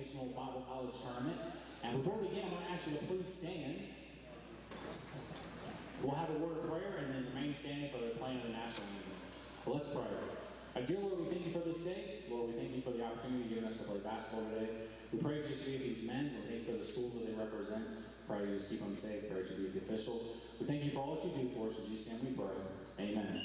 Vocational Bible College Tournament. And before we begin, I'm going to ask you to please stand. We'll have a word of prayer and then remain standing for the playing of the national anthem. Well, let's pray. Dear Lord, we thank you for this day. Lord, we thank you for the opportunity given us to play basketball today. We pray that you be with these men. We thank you for the schools that they represent. Pray you just keep them safe. Pray that you be with the officials. We thank you for all that you do for us. In Jesus' name we pray. Amen.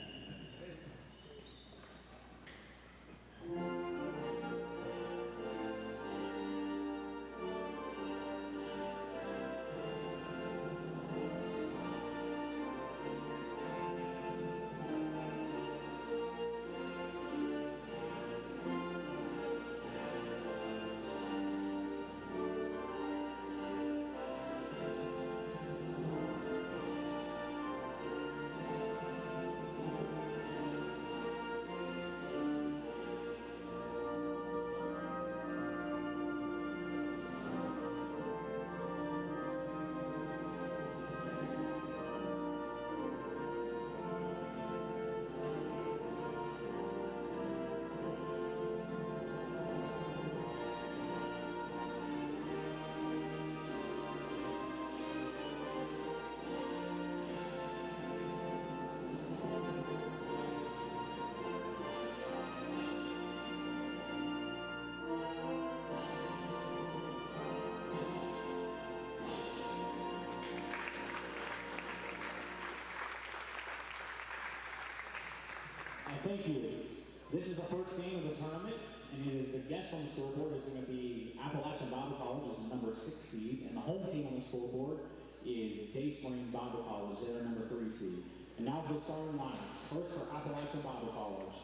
Thank you. This is the first game of the tournament, and it is the guest on the scoreboard is going to be Appalachian Bible College, is the number 6 seed, and the home team on the scoreboard is Dayspring Bible College, they're number 3 seed. And now for the starting lineups. First for Appalachian Bible College,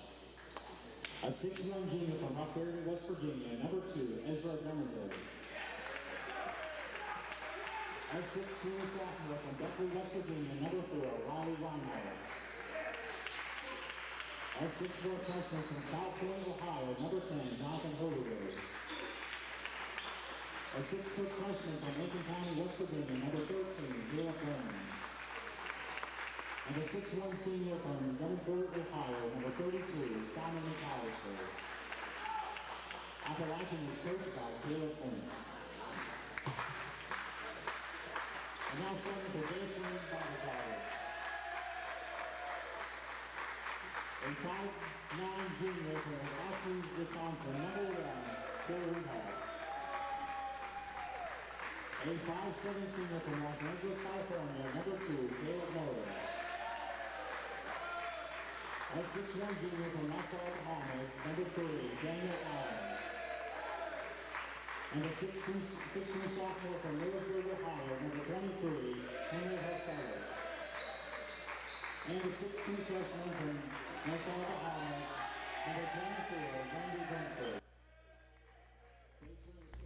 a 6'1" junior from Prosperity, West Virginia, number 2, Ezra Gummerville. A 6'2" sophomore from Beckley, West Virginia, number 4, Riley Reinhardt. A 6'4" freshman from South Point, Ohio, number 10, Jonathan Holderberg. A 6-foot freshman from Lincoln County, West Virginia, number 13, Caleb Burns. And a 6'1" senior from Gummerville, Ohio, number 32, Simon McAllister. Appalachian is coached by Caleb Burns. And now starting for Dayspring Bible College. A 5'9" junior from Appalachian, Wisconsin, number 1, Corey Hall. A 5'7" senior from Los Angeles, California, number 2, Caleb Murray. A 6'1" junior from Nassau, Bahamas, number 3, Daniel Adams. And a 6'2" sophomore from Lewisburg, Ohio, number 23, Henry Hosteller. And a 6'2" freshman from Nassau, Bahamas, number 24, Randy Brentford.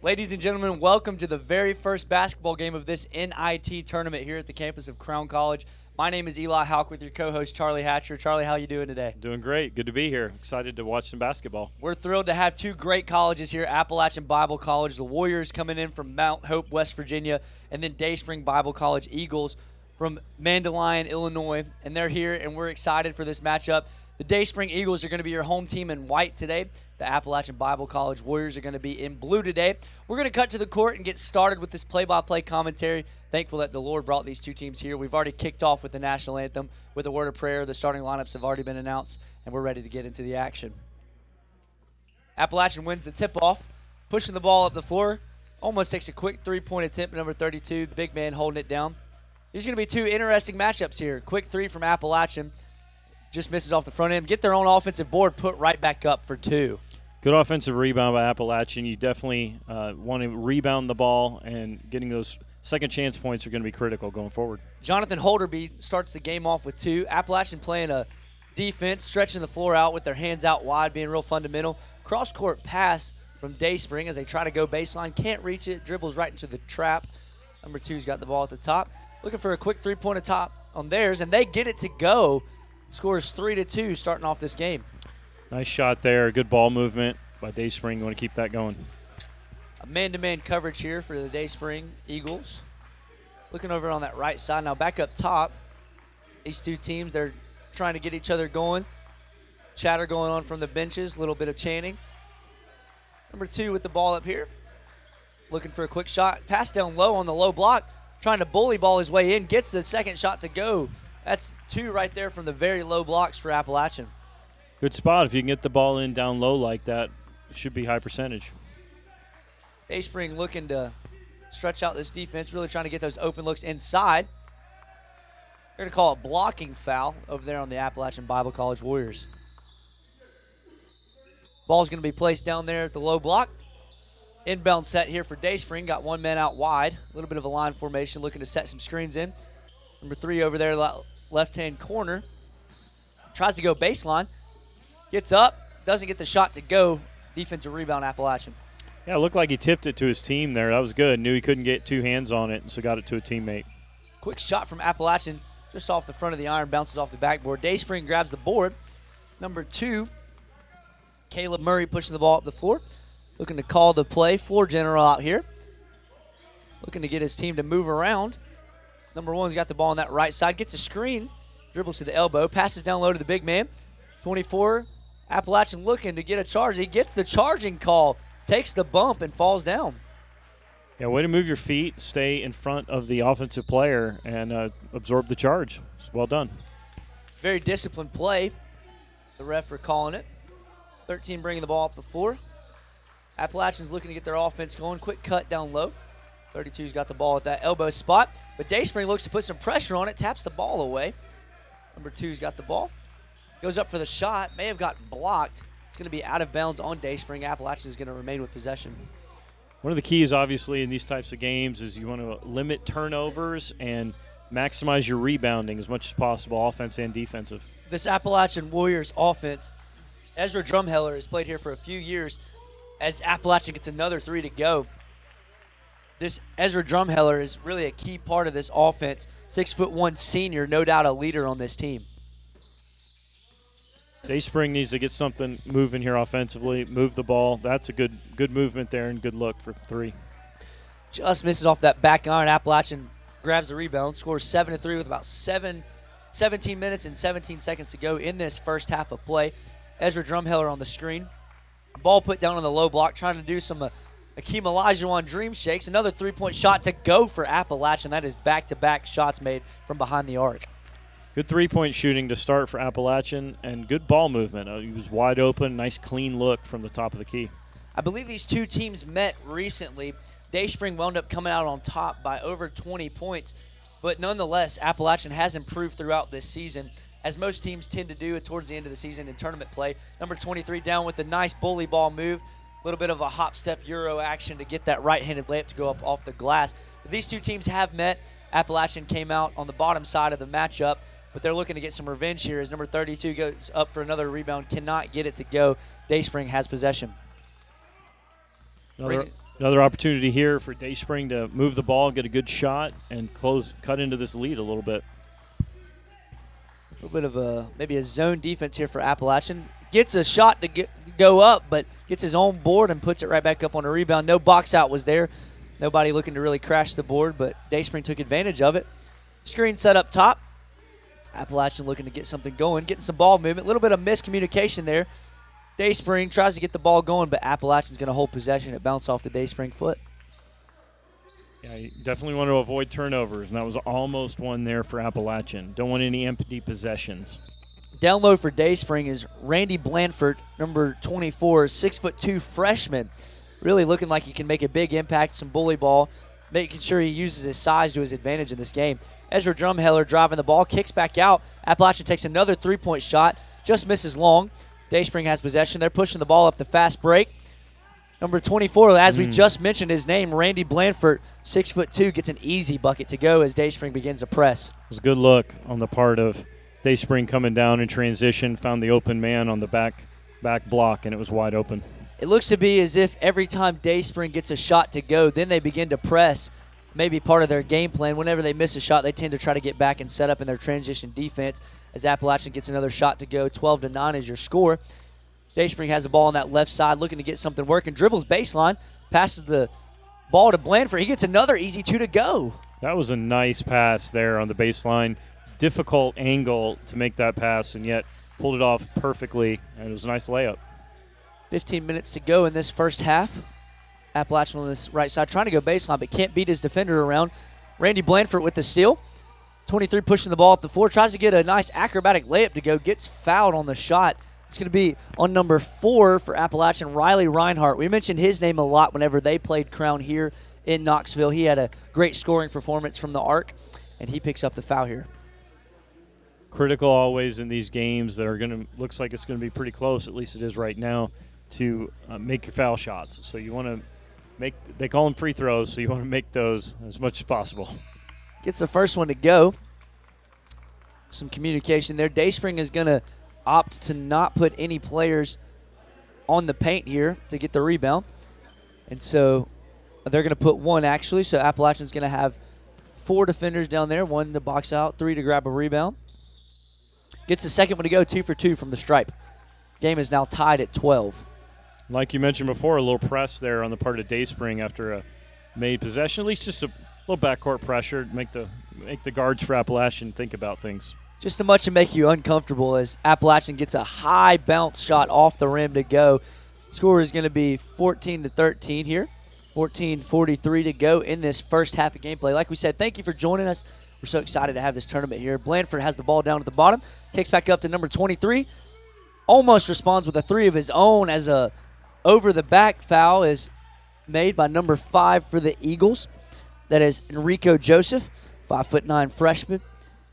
Ladies and gentlemen, welcome to the very first basketball game of this NIT tournament here at the campus of Crown College. My name is Eli Houck with your co-host Charlie Hatcher. Charlie, how are you doing today? Doing great. Good to be here. Excited to watch some basketball. We're thrilled to have 2 great colleges here, Appalachian Bible College, the Warriors coming in from Mount Hope, West Virginia, and then Dayspring Bible College Eagles from Mandaluyong, Illinois. And they're here, and we're excited for this matchup. The Dayspring Eagles are going to be your home team in white today. The Appalachian Bible College Warriors are going to be in blue today. We're going to cut to the court and get started with this play-by-play commentary. Thankful that the Lord brought these 2 teams here. We've already kicked off with the national anthem with a word of prayer. The starting lineups have already been announced, and we're ready to get into the action. Appalachian wins the tip-off, pushing the ball up the floor. Almost takes a quick 3-point attempt, number 32, big man holding it down. These are going to be 2 interesting matchups here. Quick 3 from Appalachian. Just misses off the front end. Get their own offensive board, put right back up for 2. Good offensive rebound by Appalachian. You definitely want to rebound the ball, and getting those second chance points are going to be critical going forward. Jonathan Holderby starts the game off with 2. Appalachian playing a defense, stretching the floor out with their hands out wide, being real fundamental. Cross-court pass from Dayspring as they try to go baseline. Can't reach it. Dribbles right into the trap. Number 2's got the ball at the top. Looking for a quick 3-point atop on theirs, and they get it to go. Scores 3-2 starting off this game. Nice shot there. Good ball movement by Dayspring. You want to keep that going. A man-to-man coverage here for the Dayspring Eagles. Looking over on that right side. Now back up top. These 2 teams, they're trying to get each other going. Chatter going on from the benches. A little bit of chanting. Number 2 with the ball up here. looking for a quick shot. Pass down low on the low block, trying to bully ball his way in. Gets the second shot to go. That's 2 right there from the very low blocks for Appalachian. Good spot. If you can get the ball in down low like that, it should be high percentage. Dayspring looking to stretch out this defense, really trying to get those open looks inside. They're going to call a blocking foul over there on the Appalachian Bible College Warriors. Ball's going to be placed down there at the low block. Inbound set here for Dayspring. Got 1 man out wide. A little bit of a line formation, looking to set some screens in. Number 3 over there, left-hand corner. Tries to go baseline. Gets up. Doesn't get the shot to go. Defensive rebound, Appalachian. Yeah, it looked like he tipped it to his team there. That was good. Knew he couldn't get 2 hands on it, so got it to a teammate. Quick shot from Appalachian. Just off the front of the iron, bounces off the backboard. Dayspring grabs the board. Number 2, Caleb Murray pushing the ball up the floor. Looking to call the play. Floor general out here. Looking to get his team to move around. Number 1's got the ball on that right side. Gets a screen. Dribbles to the elbow. Passes down low to the big man. 24. Appalachian looking to get a charge. He gets the charging call. Takes the bump and falls down. Yeah, way to move your feet, stay in front of the offensive player, and absorb the charge. It's well done. Very disciplined play. The ref for calling it. 13 bringing the ball up the floor. Appalachian's looking to get their offense going. Quick cut down low. 32's got the ball at that elbow spot. But Dayspring looks to put some pressure on it. Taps the ball away. Number 2's got the ball. Goes up for the shot. May have gotten blocked. It's going to be out of bounds on Dayspring. Appalachian is going to remain with possession. One of the keys, obviously, in these types of games is you want to limit turnovers and maximize your rebounding as much as possible, offense and defensive. This Appalachian Warriors offense, Ezra Drumheller has played here for a few years. As Appalachian gets another 3 to go, this Ezra Drumheller is really a key part of this offense. 6'1" senior, no doubt a leader on this team. Dayspring needs to get something moving here offensively, move the ball. That's a good movement there and good look for 3. Just misses off that back iron. Appalachian grabs the rebound, scores 7-3 with about 17 minutes and 17 seconds to go in this first half of play. Ezra Drumheller on the screen. Ball put down on the low block, trying to do some Akeem Olajuwon dream shakes. Another 3-point shot to go for Appalachian. That is back-to-back shots made from behind the arc. Good 3-point shooting to start for Appalachian and good ball movement. He was wide open, nice clean look from the top of the key. I believe these two teams met recently. Dayspring wound up coming out on top by over 20 points. But nonetheless, Appalachian has improved throughout this season, as most teams tend to do towards the end of the season in tournament play. Number 23 down with a nice bully ball move. A little bit of a hop-step Euro action to get that right-handed layup to go up off the glass. But these two teams have met. Appalachian came out on the bottom side of the matchup, but they're looking to get some revenge here as number 32 goes up for another rebound, cannot get it to go. Dayspring has possession. Another opportunity here for Dayspring to move the ball, get a good shot, and cut into this lead a little bit. A little bit of maybe a zone defense here for Appalachian. Gets a shot to go up, but gets his own board and puts it right back up on a rebound. No box out was there. Nobody looking to really crash the board, but Dayspring took advantage of it. Screen set up top. Appalachian looking to get something going, getting some ball movement. A little bit of miscommunication there. Dayspring tries to get the ball going, but Appalachian's going to hold possession. It bounced off the Dayspring foot. Yeah, you definitely want to avoid turnovers, and that was almost one there for Appalachian. Don't want any empty possessions. Down low for Dayspring is Randy Blanford, number 24, 6'2" freshman. Really looking like he can make a big impact, some bully ball, making sure he uses his size to his advantage in this game. Ezra Drumheller driving the ball, kicks back out. Appalachian takes another 3-point shot, just misses long. Dayspring has possession. They're pushing the ball up the fast break. Number 24, as we just mentioned his name, Randy Blanford, 6'2", gets an easy bucket to go as Dayspring begins to press. It was a good look on the part of Dayspring coming down in transition, found the open man on the back block, and it was wide open. It looks to be as if every time Dayspring gets a shot to go, then they begin to press. Maybe part of their game plan. Whenever they miss a shot, they tend to try to get back and set up in their transition defense as Appalachian gets another shot to go. 12-9 is your score. Dayspring has the ball on that left side, looking to get something working. Dribbles baseline, passes the ball to Blanford. He gets another easy 2 to go. That was a nice pass there on the baseline. Difficult angle to make that pass, and yet pulled it off perfectly, and it was a nice layup. 15 minutes to go in this first half. Appalachian on this right side, trying to go baseline, but can't beat his defender around. Randy Blandford with the steal. 23 pushing the ball up the floor, tries to get a nice acrobatic layup to go, gets fouled on the shot. It's going to be on number 4 for Appalachian, Riley Reinhardt. We mentioned his name a lot whenever they played Crown here in Knoxville. He had a great scoring performance from the arc, and he picks up the foul here. Critical always in these games that are going to, looks like it's going to be pretty close, at least it is right now, to make your foul shots. So you want to make, they call them free throws, so you want to make those as much as possible. Gets the first one to go. Some communication there. Dayspring is going to opt to not put any players on the paint here to get the rebound. And so they're going to put one, actually. So Appalachian's going to have 4 defenders down there, 1 to box out, 3 to grab a rebound. Gets the second one to go, 2 for 2 from the stripe. Game is now tied at 12. Like you mentioned before, a little press there on the part of Dayspring after a made possession, at least just a little backcourt pressure to make the guards for Appalachian think about things. Just as much to make you uncomfortable as Appalachian gets a high bounce shot off the rim to go. Score is going to be 14-13 here. 14:43 to go in this first half of gameplay. Like we said, thank you for joining us. We're so excited to have this tournament here. Blandford has the ball down at the bottom. Kicks back up to number 23. Almost responds with a 3 of his own as a over-the-back foul is made by number 5 for the Eagles. That is Enrico Joseph, 5'9" freshman.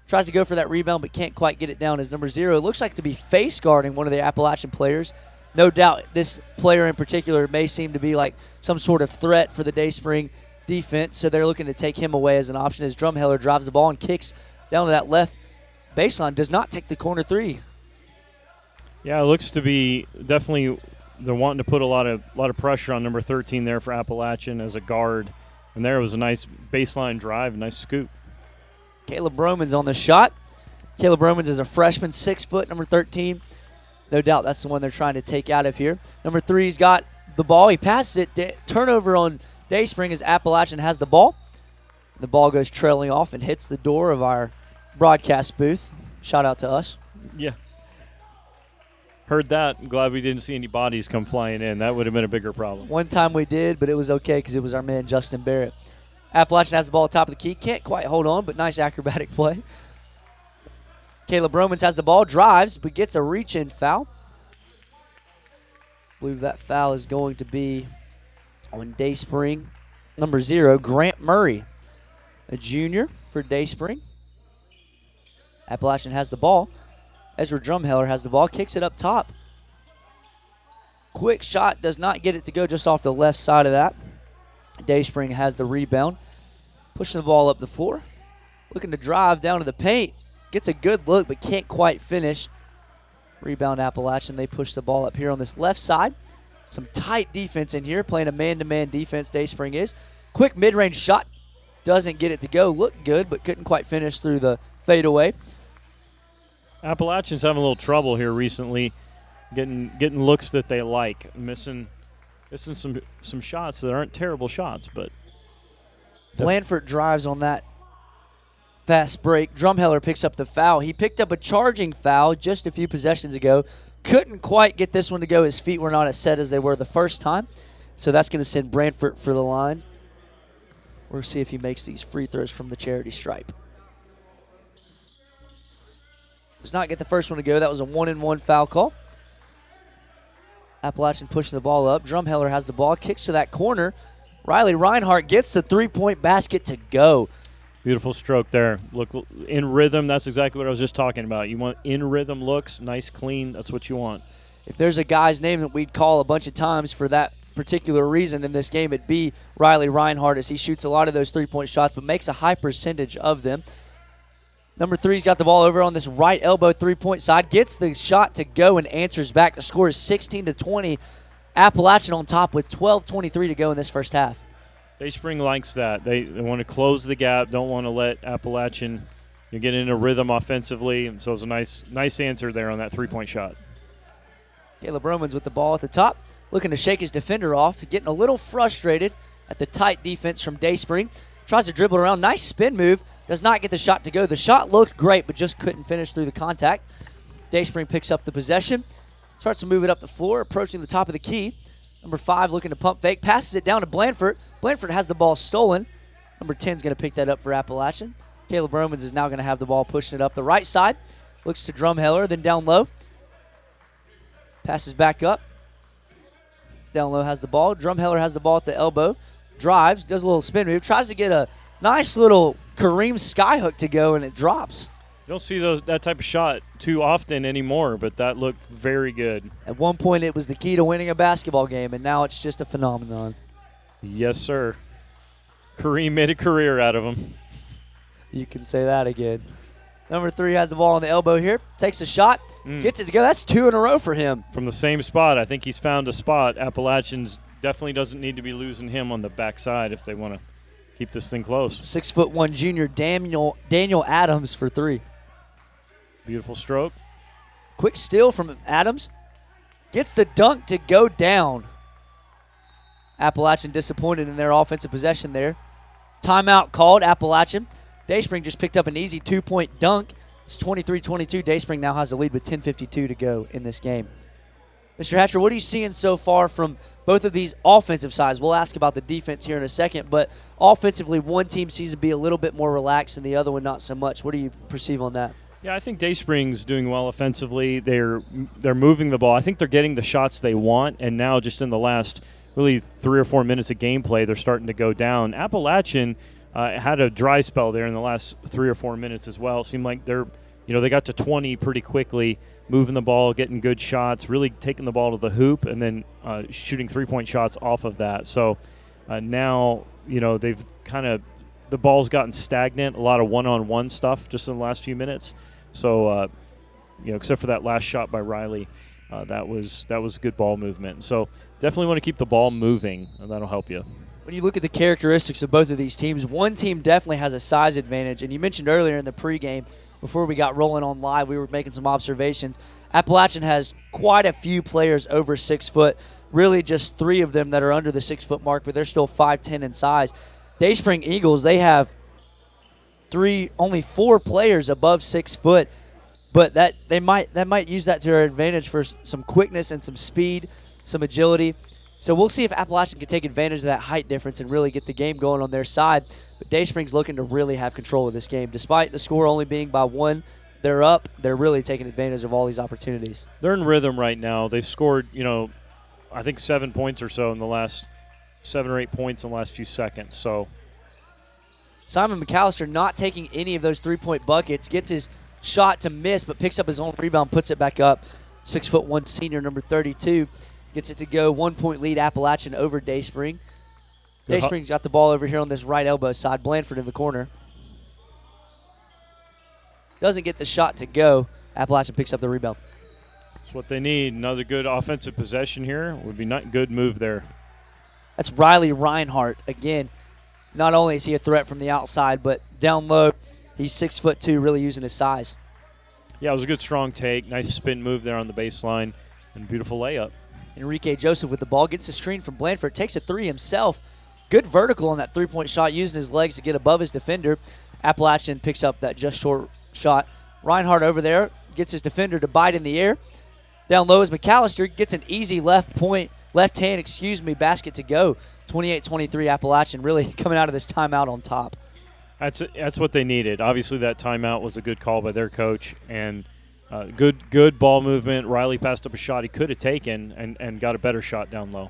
Tries to go for that rebound but can't quite get it down as number 0. It looks like to be face guarding one of the Appalachian players. No doubt this player in particular may seem to be like some sort of threat for the Dayspring defense, so they're looking to take him away as an option as Drumheller drives the ball and kicks down to that left baseline. Does not take the corner 3. Yeah, it looks to be definitely they're wanting to put a lot of pressure on number 13 there for Appalachian as a guard. And there was a nice baseline drive, nice scoop. Caleb Romans on the shot. Caleb Romans is a freshman, 6 foot, number 13. No doubt that's the one they're trying to take out of here. Number 3's got the ball. He passes it. Turnover on Dayspring as Appalachian has the ball. The ball goes trailing off and hits the door of our broadcast booth. Shout out to us. Yeah. Heard that. I'm glad we didn't see any bodies come flying in. That would have been a bigger problem. One time we did, but it was okay because it was our man Justin Barrett. Appalachian has the ball at the top of the key. Can't quite hold on, but nice acrobatic play. Caleb Romans has the ball, drives, but gets a reach-in foul. I believe that foul is going to be on Dayspring. Number 0, Grant Murray, a junior for Dayspring. Appalachian has the ball. Ezra Drumheller has the ball, kicks it up top. Quick shot, does not get it to go just off the left side of that. Dayspring has the rebound. Pushing the ball up the floor. Looking to drive down to the paint. Gets a good look, but can't quite finish. Rebound Appalachian. They push the ball up here on this left side. Some tight defense in here, playing a man-to-man defense, Dayspring is. Quick mid-range shot. Doesn't get it to go. Looked good, but couldn't quite finish through the fadeaway. Appalachian's having a little trouble here recently, getting looks that they like, missing some shots that aren't terrible shots, but Blandford drives on that fast break. Drumheller picks up the foul. He picked up a charging foul just a few possessions ago. Couldn't quite get this one to go. His feet were not as set as they were the first time, so that's going to send Blandford for the line. We'll see if he makes these free throws from the charity stripe. Does not get the first one to go. That was a 1-and-1 foul call. Appalachian pushing the ball up. Drumheller has the ball, kicks to that corner. Riley Reinhardt gets the three-point basket to go. Beautiful stroke there. Look, in rhythm, that's exactly what I was just talking about. You want in-rhythm looks, nice, clean. That's what you want. If there's a guy's name that we'd call a bunch of times for that particular reason in this game, it'd be Riley Reinhardt, as he shoots a lot of those three-point shots but makes a high percentage of them. Number 3's got the ball over on this right elbow three-point side, gets the shot to go and answers back. The score is 16-20. Appalachian on top with 12:23 to go in this first half. Dayspring likes that. They want to close the gap, don't want to let Appalachian get into rhythm offensively, and so it's a nice answer there on that three-point shot. Caleb Romans with the ball at the top, looking to shake his defender off, getting a little frustrated at the tight defense from Dayspring. Tries to dribble around, nice spin move, does not get the shot to go. The shot looked great, but just couldn't finish through the contact. Dayspring picks up the possession, starts to move it up the floor, approaching the top of the key. Number 5 looking to pump fake, passes it down to Blandford. Blandford has the ball stolen. Number 10 is going to pick that up for Appalachian. Caleb Romans is now going to have the ball pushing it up the right side. Looks to Drumheller, then down low. Passes back up. Down low has the ball. Drumheller has the ball at the elbow. Drives, does a little spin move. Tries to get a nice little Kareem skyhook to go, and it drops. You don't see that type of shot too often anymore, but that looked very good. At one point, it was the key to winning a basketball game, and now it's just a phenomenon. Yes, sir. Kareem made a career out of him. You can say that again. Number 3 has the ball on the elbow here. Takes a shot. Gets it to go. That's 2 in a row for him. From the same spot. I think he's found a spot. Appalachians definitely doesn't need to be losing him on the backside if they want to keep this thing close. 6'1" junior Daniel Adams for 3. Beautiful stroke. Quick steal from Adams. Gets the dunk to go down. Appalachian disappointed in their offensive possession there. Timeout called, Appalachian. Dayspring just picked up an easy 2-point dunk. It's 23-22. Dayspring now has the lead with 10:52 to go in this game. Mr. Hatcher, what are you seeing so far from both of these offensive sides? We'll ask about the defense here in a second, but offensively, one team seems to be a little bit more relaxed and the other one not so much. What do you perceive on that? Yeah, I think Dayspring's doing well offensively. They're moving the ball. I think they're getting the shots they want, and now just in the last really 3 or 4 minutes of gameplay, they're starting to go down. Appalachian had a dry spell there in the last 3 or 4 minutes as well. It seemed like they got to 20 pretty quickly, moving the ball, getting good shots, really taking the ball to the hoop, and then shooting 3-point shots off of that. So now, they've kind of the ball's gotten stagnant, a lot of one-on-one stuff just in the last few minutes. So, except for that last shot by Riley, that was good ball movement. So definitely want to keep the ball moving, and that'll help you. When you look at the characteristics of both of these teams, one team definitely has a size advantage. And you mentioned earlier in the pregame, before we got rolling on live, we were making some observations. Appalachian has quite a few players over 6 foot, really just 3 of them that are under the 6 foot mark, but they're still 5'10" in size. Dayspring Eagles, they have only 4 players above 6 foot, but that might use that to their advantage for some quickness and some speed, some agility. So we'll see if Appalachian can take advantage of that height difference and really get the game going on their side. But Dayspring's looking to really have control of this game. Despite the score only being by 1, they're up. They're really taking advantage of all these opportunities. They're in rhythm right now. They've scored, I think 7 points or so in the last 7 or 8 points in the last few seconds. So Simon McAllister not taking any of those 3-point buckets, gets his shot to miss, but picks up his own rebound, puts it back up. 6'1" senior, number 32. Gets it to go. 1-point lead, Appalachian over Dayspring. Dayspring's got the ball over here on this right elbow side. Blandford in the corner. Doesn't get the shot to go. Appalachian picks up the rebound. That's what they need. Another good offensive possession here. Would be not good move there. That's Riley Reinhardt. Again, not only is he a threat from the outside, but down low, he's 6'2", really using his size. Yeah, it was a good strong take. Nice spin move there on the baseline, and beautiful layup. Enrique Joseph with the ball, gets the screen from Blandford, takes a 3 himself. Good vertical on that 3-point shot, using his legs to get above his defender. Appalachian picks up that just short shot. Reinhardt over there gets his defender to bite in the air. Down low is McAllister, gets an easy left hand, basket to go. 28-23 Appalachian really coming out of this timeout on top. That's what they needed. Obviously that timeout was a good call by their coach, and good ball movement. Riley passed up a shot he could have taken and got a better shot down low.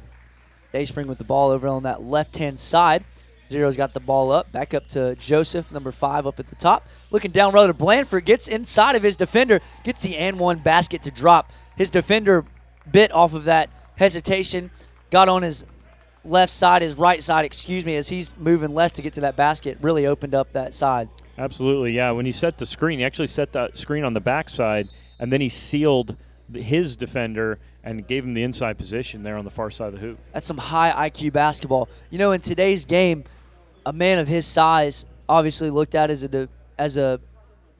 Dayspring with the ball over on that left-hand side. Zero's got the ball up. Back up to Joseph, number 5, up at the top. Looking down low to Blandford. Gets inside of his defender. Gets the and one basket to drop. His defender bit off of that hesitation. Got on his left side, his right side, as he's moving left to get to that basket. Really opened up that side. Absolutely, yeah. When he set the screen, he actually set that screen on the backside, and then he sealed his defender and gave him the inside position there on the far side of the hoop. That's some high IQ basketball. In today's game, a man of his size obviously looked at as a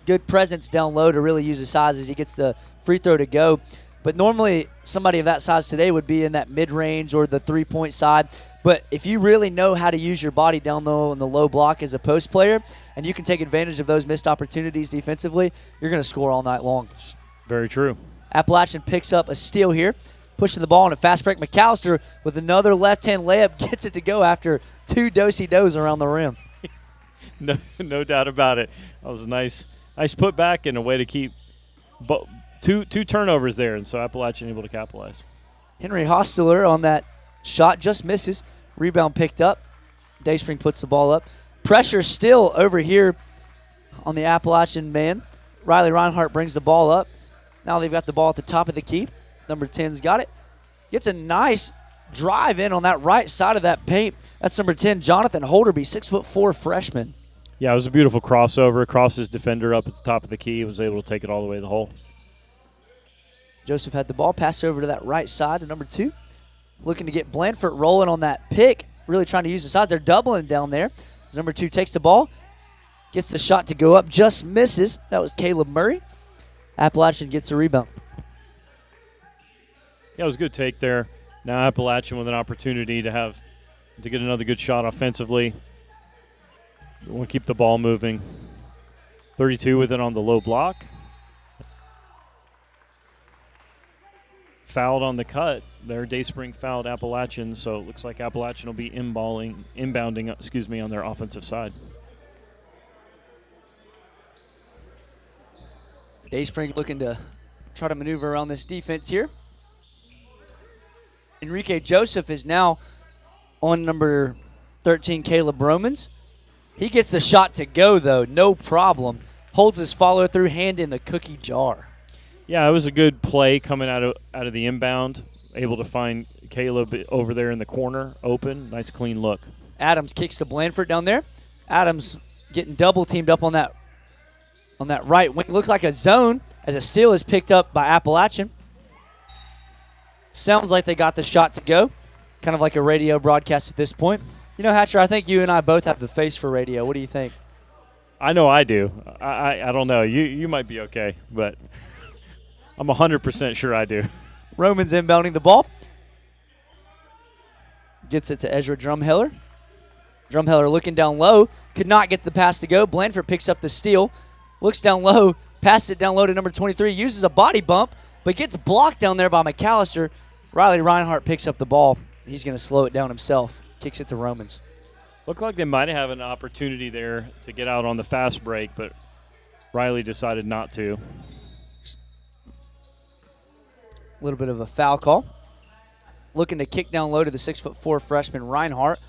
good presence down low to really use his size as he gets the free throw to go. But normally somebody of that size today would be in that mid-range or the 3-point side. But if you really know how to use your body down low in the low block as a post player, and you can take advantage of those missed opportunities defensively, you're going to score all night long. Very true. Appalachian picks up a steal here. pushing the ball on a fast break. McAllister with another left-hand layup gets it to go after 2 do-si-dos around the rim. No doubt about it. That was a nice put back and a way to keep two turnovers there, and so Appalachian able to capitalize. Henry Hostler on that shot just misses. Rebound picked up. Dayspring puts the ball up. Pressure still over here on the Appalachian man. Riley Reinhardt brings the ball up. Now they've got the ball at the top of the key. Number 10's got it. Gets a nice drive in on that right side of that paint. That's number 10, Jonathan Holderby, 6'4" freshman. Yeah, it was a beautiful crossover across his defender up at the top of the key. Was able to take it all the way to the hole. Joseph had the ball, passed over to that right side to number 2. Looking to get Blandford rolling on that pick. Really trying to use the sides. They're doubling down there. Number 2 takes the ball. Gets the shot to go up. Just misses. That was Caleb Murray. Appalachian gets the rebound. Yeah, it was a good take there. Now Appalachian with an opportunity to get another good shot offensively. We want to keep the ball moving. 32 with it on the low block. Fouled on the cut. There, Dayspring fouled Appalachian, so it looks like Appalachian will be inbounding on their offensive side. Dayspring looking to try to maneuver around this defense here. Enrique Joseph is now on number 13, Caleb Romans. He gets the shot to go, though, no problem. Holds his follow-through, hand in the cookie jar. Yeah, it was a good play coming out of the inbound. Able to find Caleb over there in the corner, open. Nice, clean look. Adams kicks to Blandford down there. Adams getting double-teamed up on that right wing. Looked like a zone as a steal is picked up by Appalachian. Sounds like they got the shot to go. Kind of like a radio broadcast at this point. You know, Hatcher, I think you and I both have the face for radio. What do you think? I know I do. I don't know. You might be okay, but I'm 100% sure I do. Romans inbounding the ball. Gets it to Ezra Drumheller. Drumheller looking down low. Could not get the pass to go. Blandford picks up the steal. Looks down low. Passes it down low to number 23. Uses a body bump, but gets blocked down there by McAllister. Riley Reinhardt picks up the ball. He's going to slow it down himself. Kicks it to Romans. Looked like they might have an opportunity there to get out on the fast break, but Riley decided not to. A little bit of a foul call. Looking to kick down low to the 6'4" freshman Reinhardt.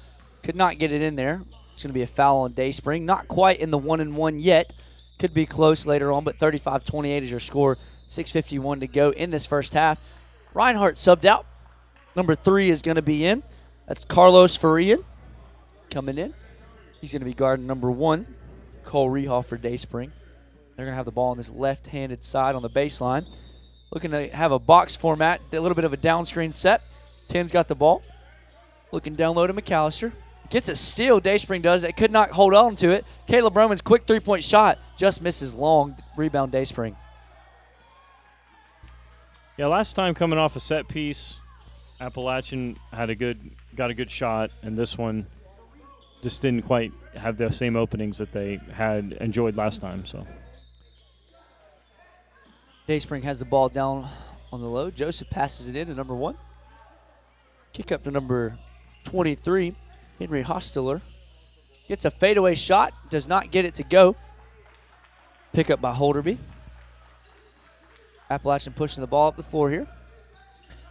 Could not get it in there. It's going to be a foul on Dayspring. Not quite in the 1-and-1 yet. Could be close later on, but 35-28 is your score. 6:51 to go in this first half. Reinhardt subbed out. Number 3 is going to be in. That's Carlos Farian coming in. He's going to be guarding number 1, Cole Rehall for Dayspring. They're going to have the ball on this left-handed side on the baseline. Looking to have a box format, a little bit of a down screen set. 10's got the ball. Looking down low to McAllister. Gets a steal, Dayspring does. It could not hold on to it. Caleb Romans' quick three-point shot just misses long. Rebound Dayspring. Yeah, last time coming off a set piece, Appalachian got a good shot, and this one just didn't quite have the same openings that they had enjoyed last time. So Dayspring has the ball down on the low. Joseph passes it in to number 1. Kick up to number 23, Henry Hostler. Gets a fadeaway shot, does not get it to go. Pick up by Holderby. Appalachian pushing the ball up the floor here.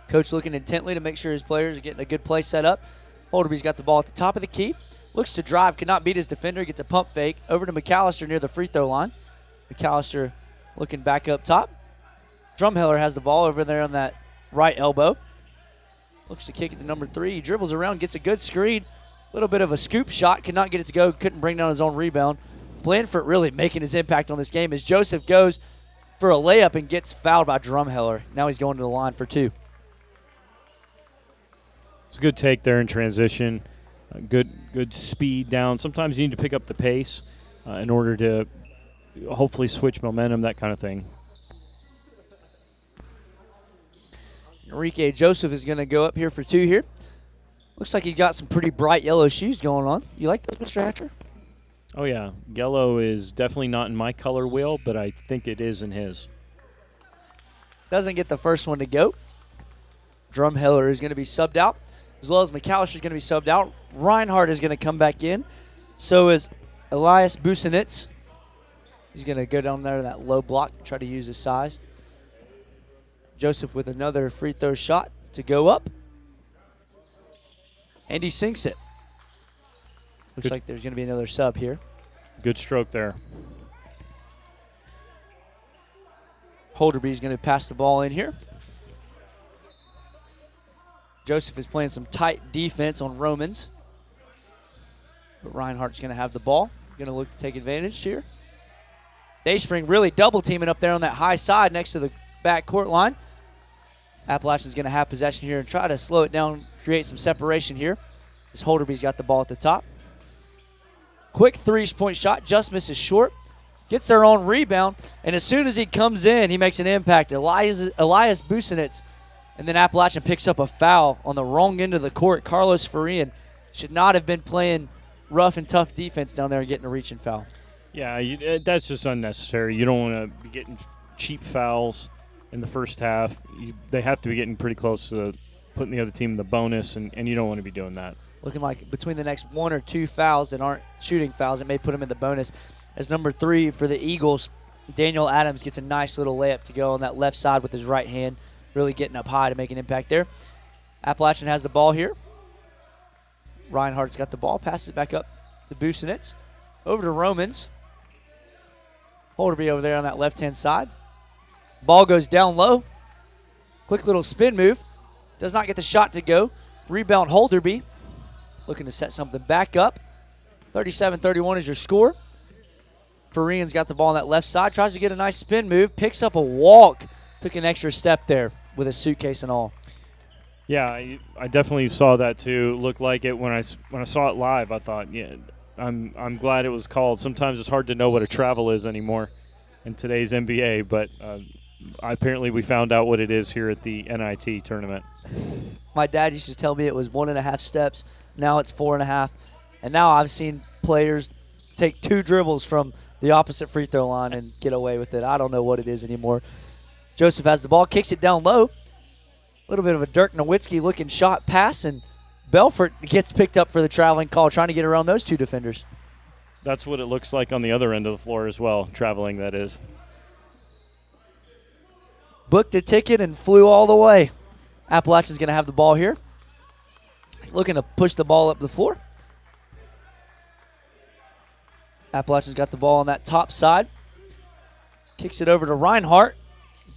Coach looking intently to make sure his players are getting a good play set up. Holderby's got the ball at the top of the key. Looks to drive, cannot beat his defender. Gets a pump fake over to McAllister near the free throw line. McAllister looking back up top. Drumheller has the ball over there on that right elbow. Looks to kick it to number 3. He dribbles around, gets a good screen. A little bit of a scoop shot. Could not get it to go. Couldn't bring down his own rebound. Blandford really making his impact on this game as Joseph goes for a layup and gets fouled by Drumheller. Now he's going to the line for 2. it's a good take there in transition. Good speed down. Sometimes you need to pick up the pace in order to hopefully switch momentum, that kind of thing. Enrique Joseph is going to go up here for 2 here. Looks like he got some pretty bright yellow shoes going on. You like those, Mr. Hatcher? Oh, yeah. Yellow is definitely not in my color wheel, but I think it is in his. Doesn't get the first one to go. Drumheller is going to be subbed out, as well as McAllister is going to be subbed out. Reinhardt is going to come back in. So is Elias Busenitz. He's going to go down there in that low block, try to use his size. Joseph with another free throw shot to go up. And he sinks it. Looks like there's going to be another sub here. Good stroke there. Holderby's going to pass the ball in here. Joseph is playing some tight defense on Romans. But Reinhardt's going to have the ball. Going to look to take advantage here. Dayspring really double teaming up there on that high side next to the back court line. Appalachian's going to have possession here and try to slow it down, create some separation here. As Holderby's got the ball at the top. Quick three-point shot, just misses short. Gets their own rebound, and as soon as he comes in, he makes an impact. Elias Busenitz, and then Appalachian picks up a foul on the wrong end of the court. Carlos Farian should not have been playing rough and tough defense down there and getting a reach and foul. Yeah, that's just unnecessary. You don't want to be getting cheap fouls in the first half. They have to be getting pretty close to putting the other team in the bonus, and you don't want to be doing that. Looking like between the next one or two fouls that aren't shooting fouls, it may put them in the bonus. As number 3 for the Eagles, Daniel Adams gets a nice little layup to go on that left side with his right hand, really getting up high to make an impact there. Appalachian has the ball here. Reinhardt's got the ball, passes it back up to Busenitz. Over to Romans. Holderby over there on that left-hand side. Ball goes down low. Quick little spin move. Does not get the shot to go. Rebound Holderby. Looking to set something back up. 37-31 is your score. Farian's got the ball on that left side. Tries to get a nice spin move. Picks up a walk. Took an extra step there with a suitcase and all. Yeah, I definitely saw that too. Looked like it when I saw it live. I thought, yeah, I'm glad it was called. Sometimes it's hard to know what a travel is anymore in today's NBA, but apparently we found out what it is here at the NIT tournament. My dad used to tell me it was 1.5 steps. Now it's 4.5. And now I've seen players take 2 dribbles from the opposite free throw line and get away with it. I don't know what it is anymore. Joseph has the ball, kicks it down low. A little bit of a Dirk Nowitzki looking shot pass, and Belfort gets picked up for the traveling call, trying to get around those 2 defenders. That's what it looks like on the other end of the floor as well, traveling that is. Booked a ticket and flew all the way. Appalachian's going to have the ball here. Looking to push the ball up the floor. Appalachian's got the ball on that top side. Kicks it over to Reinhardt.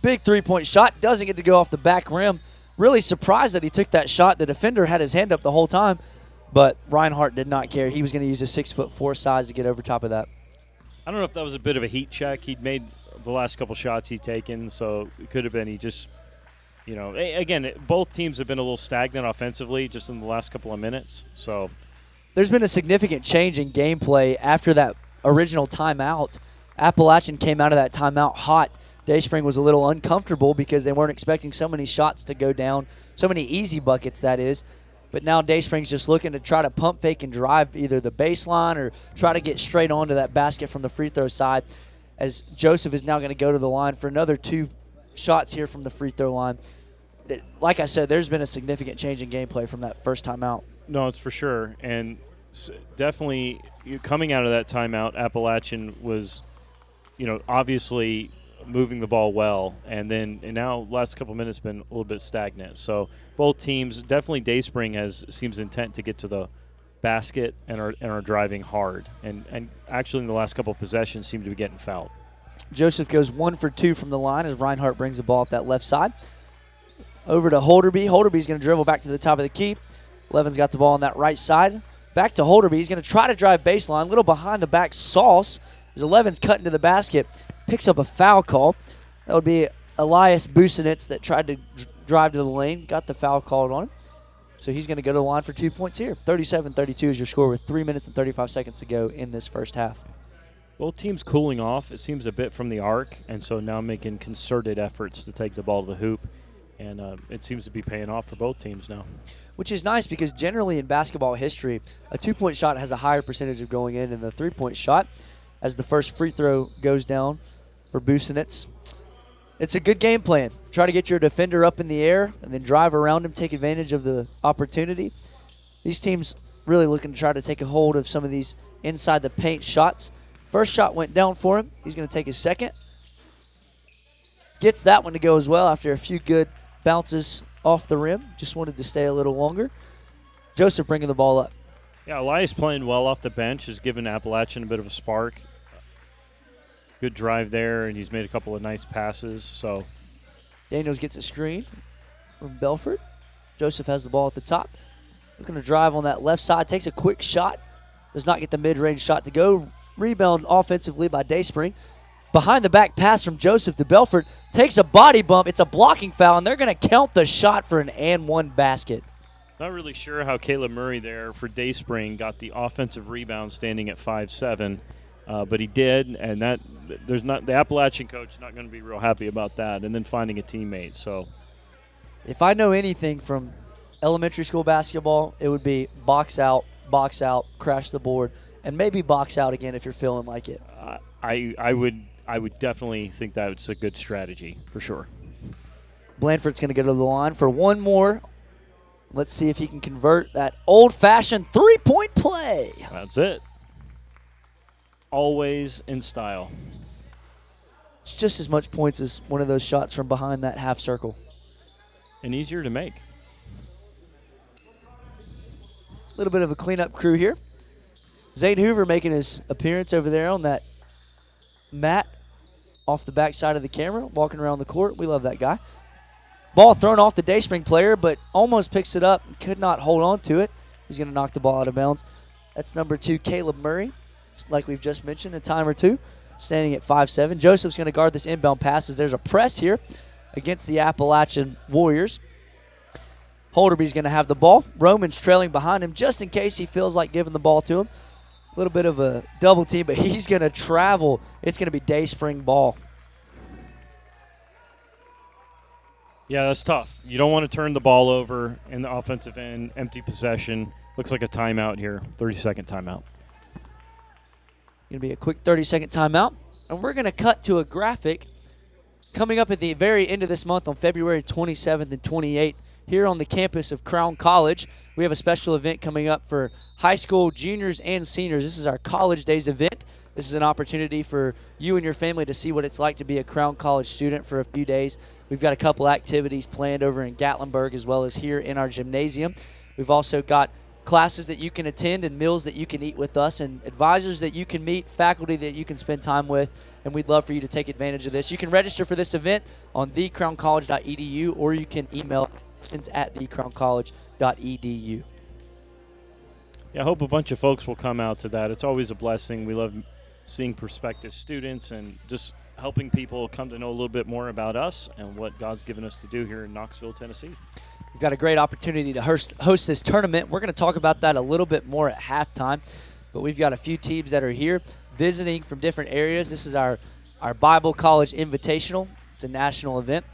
Big three-point shot. Doesn't get to go off the back rim. Really surprised that he took that shot. The defender had his hand up the whole time, but Reinhardt did not care. He was going to use a 6'4" size to get over top of that. I don't know if that was a bit of a heat check. He'd made the last couple shots he'd taken, so it could have been he just, again, both teams have been a little stagnant offensively just in the last couple of minutes. So there's been a significant change in gameplay after that original timeout. Appalachian came out of that timeout hot. Dayspring was a little uncomfortable because they weren't expecting so many shots to go down, so many easy buckets, that is. But now Dayspring's just looking to try to pump fake and drive either the baseline or try to get straight onto that basket from the free throw side, as Joseph is now going to go to the line for another 2 shots here from the free throw line. Like I said, there's been a significant change in gameplay from that first timeout. No, it's for sure. And definitely coming out of that timeout, Appalachian was, obviously moving the ball well, and now last couple minutes been a little bit stagnant. So both teams, definitely Dayspring seems intent to get to the basket and are driving hard, and actually in the last couple of possessions seem to be getting fouled. Joseph goes 1 for 2 from the line as Reinhardt brings the ball up that left side. Over to Holderby. Holderby's going to dribble back to the top of the key. Levin's got the ball on that right side. Back to Holderby. He's going to try to drive baseline. A little behind the back sauce as Levin's cut into the basket. Picks up a foul call. That would be Elias Busenitz that tried to drive to the lane. Got the foul called on him. So he's going to go to the line for 2 points here. 37-32 is your score with 3 minutes and 35 seconds to go in this first half. Both teams cooling off, it seems, a bit from the arc, and so now making concerted efforts to take the ball to the hoop. And it seems to be paying off for both teams now. Which is nice because generally in basketball history, a 2-point shot has a higher percentage of going in than the 3-point shot. As the first free throw goes down for Busenitz. It's a good game plan. Try to get your defender up in the air and then drive around him, take advantage of the opportunity. These teams really looking to try to take a hold of some of these inside the paint shots. First shot went down for him. He's going to take his second. Gets that one to go as well after a few good bounces off the rim. Just wanted to stay a little longer. Joseph bringing the ball up. Yeah, Elias playing well off the bench has given Appalachian a bit of a spark. Good drive there, and he's made a couple of nice passes. So Daniels gets a screen from Belfort. Joseph has the ball at the top. Looking to drive on that left side. Takes a quick shot. Does not get the mid-range shot to go. Rebound offensively by Dayspring. Behind the back pass from Joseph to Belfort. Takes a body bump. It's a blocking foul, and they're going to count the shot for an and one basket. Not really sure how Caleb Murray there for Dayspring got the offensive rebound standing at 5'7", but he did, and the Appalachian coach is not going to be real happy about that, and then finding a teammate. So, if I know anything from elementary school basketball, it would be box out, crash the board, and maybe box out again if you're feeling like it. I would definitely think that's a good strategy for sure. Blandford's going to go to the line for one more. Let's see if he can convert that old-fashioned three-point play. That's it. Always in style. It's just as much points as one of those shots from behind that half circle. And easier to make. A little bit of a cleanup crew here. Zane Hoover making his appearance over there on that mat off the back side of the camera, walking around the court. We love that guy. Ball thrown off the Dayspring player, but almost picks it up and could not hold on to it. He's going to knock the ball out of bounds. That's number 2, Caleb Murray, like we've just mentioned, a time or two, standing at 5'7". Joseph's going to guard this inbound pass as there's a press here against the Appalachian Warriors. Holderby's going to have the ball. Roman's trailing behind him just in case he feels like giving the ball to him. A little bit of a double team, but he's going to travel. It's going to be Dayspring ball. Yeah, that's tough. You don't want to turn the ball over in the offensive end, empty possession. Looks like a timeout here, 30-second timeout. Going to be a quick 30-second timeout. And we're going to cut to a graphic coming up at the very end of this month on February 27th and 28th here on the campus of Crown College. We have a special event coming up for high school juniors and seniors. This is our College Days event. This is an opportunity for you and your family to see what it's like to be a Crown College student for a few days. We've got a couple activities planned over in Gatlinburg as well as here in our gymnasium. We've also got classes that you can attend and meals that you can eat with us and advisors that you can meet, faculty that you can spend time with, and we'd love for you to take advantage of this. You can register for this event on thecrowncollege.edu or you can email questions at thecrowncollege.edu. Yeah, I hope a bunch of folks will come out to that. It's always a blessing. We love seeing prospective students and just helping people come to know a little bit more about us and what God's given us to do here in Knoxville, Tennessee. We've got a great opportunity to host this tournament. We're going to talk about that a little bit more at halftime, but we've got a few teams that are here visiting from different areas. This is our Bible College Invitational. It's a national event,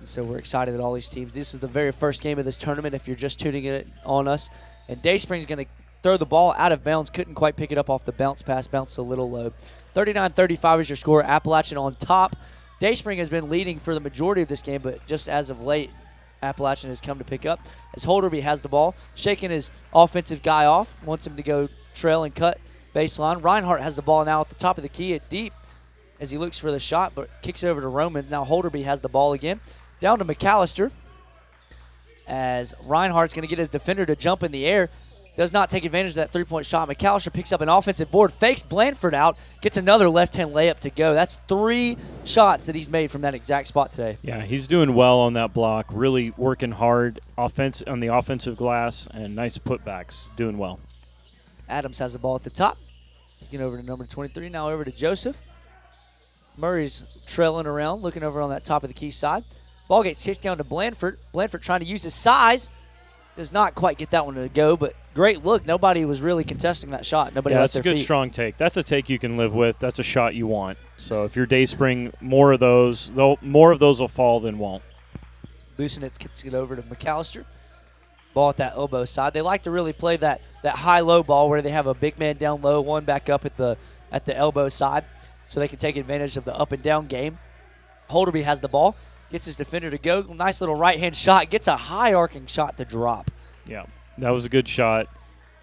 and so we're excited that all these teams. This is the very first game of this tournament if you're just tuning it on us. And Dayspring's going to throw the ball out of bounds. Couldn't quite pick it up off the bounce pass. Bounced a little low. 39-35 is your score. Appalachian on top. Dayspring has been leading for the majority of this game, but just as of late, Appalachian has come to pick up. As Holderby has the ball, shaking his offensive guy off. Wants him to go trail and cut baseline. Reinhardt has the ball now at the top of the key at deep as he looks for the shot, but kicks it over to Romans. Now Holderby has the ball again. Down to McAllister as Reinhardt's going to get his defender to jump in the air. Does not take advantage of that three-point shot. McAllister picks up an offensive board, fakes Blandford out, gets another left-hand layup to go. That's 3 shots that he's made from that exact spot today. Yeah, he's doing well on that block, really working hard on the offensive glass, and nice putbacks, doing well. Adams has the ball at the top. Kicking over to number 23, now over to Joseph. Murray's trailing around, looking over on that top of the key side. Ball gets kicked down to Blandford. Blandford trying to use his size. Does not quite get that one to go, but great look. Nobody was really contesting that shot. Nobody left their feet. That's a good strong take. That's a take you can live with. That's a shot you want. So if you're Dayspring, more of those will fall than won't. Busenitz kicks it over to McAllister. Ball at that elbow side. They like to really play that high-low ball where they have a big man down low, one back up at the elbow side, so they can take advantage of the up and down game. Holderby has the ball, gets his defender to go. Nice little right-hand shot, gets a high arcing shot to drop. Yeah, that was a good shot.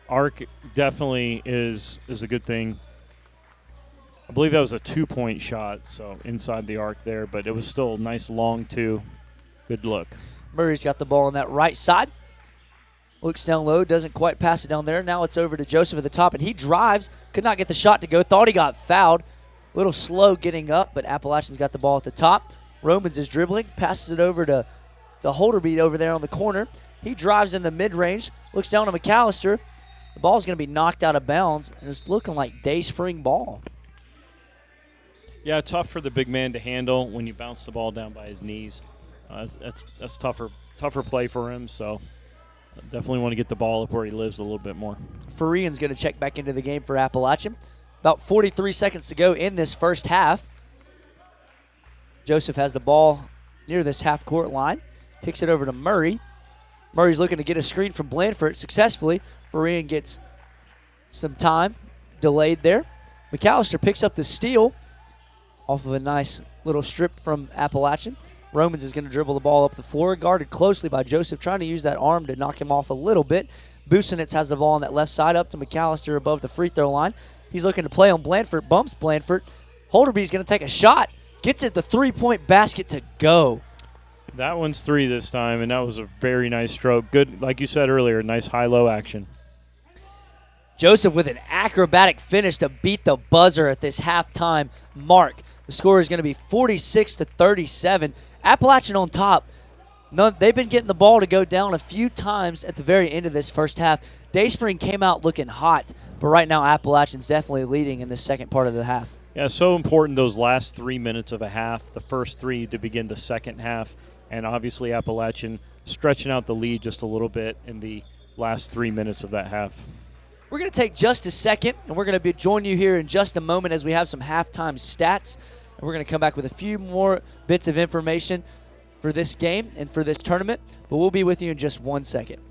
Arc definitely is a good thing. I believe that was a 2-point shot, so inside the arc there, but it was still a nice long two. Good look. Murray's got the ball on that right side. Looks down low, doesn't quite pass it down there. Now it's over to Joseph at the top, and he drives. Could not get the shot to go. Thought he got fouled. A little slow getting up, but Appalachian's got the ball at the top. Romans is dribbling, passes it over to Holderby over there on the corner. He drives in the mid-range, looks down to McAllister. The ball's going to be knocked out of bounds, and it's looking like Dayspring ball. Yeah, tough for the big man to handle when you bounce the ball down by his knees. That's tougher play for him, so definitely want to get the ball up where he lives a little bit more. Farian's going to check back into the game for Appalachian. About 43 seconds to go in this first half. Joseph has the ball near this half-court line. Kicks it over to Murray. Murray's looking to get a screen from Blandford successfully. Farian gets some time delayed there. McAllister picks up the steal off of a nice little strip from Appalachian. Romans is going to dribble the ball up the floor, guarded closely by Joseph, trying to use that arm to knock him off a little bit. Busenitz has the ball on that left side up to McAllister above the free throw line. He's looking to play on Blandford, bumps Blandford. Holderby's going to take a shot, gets it the three-point basket to go. That one's 3 this time, and that was a very nice stroke. Good, like you said earlier, nice high-low action. Joseph with an acrobatic finish to beat the buzzer at this halftime mark. The score is going to be 46-37. Appalachian on top. They've been getting the ball to go down a few times at the very end of this first half. Dayspring came out looking hot, but right now Appalachian's definitely leading in the second part of the half. Yeah, so important those last 3 minutes of a half, the first 3 to begin the second half, and obviously Appalachian stretching out the lead just a little bit in the last 3 minutes of that half. We're going to take just a second, and we're going to join you here in just a moment as we have some halftime stats. And we're going to come back with a few more bits of information for this game and for this tournament, but we'll be with you in just 1 second.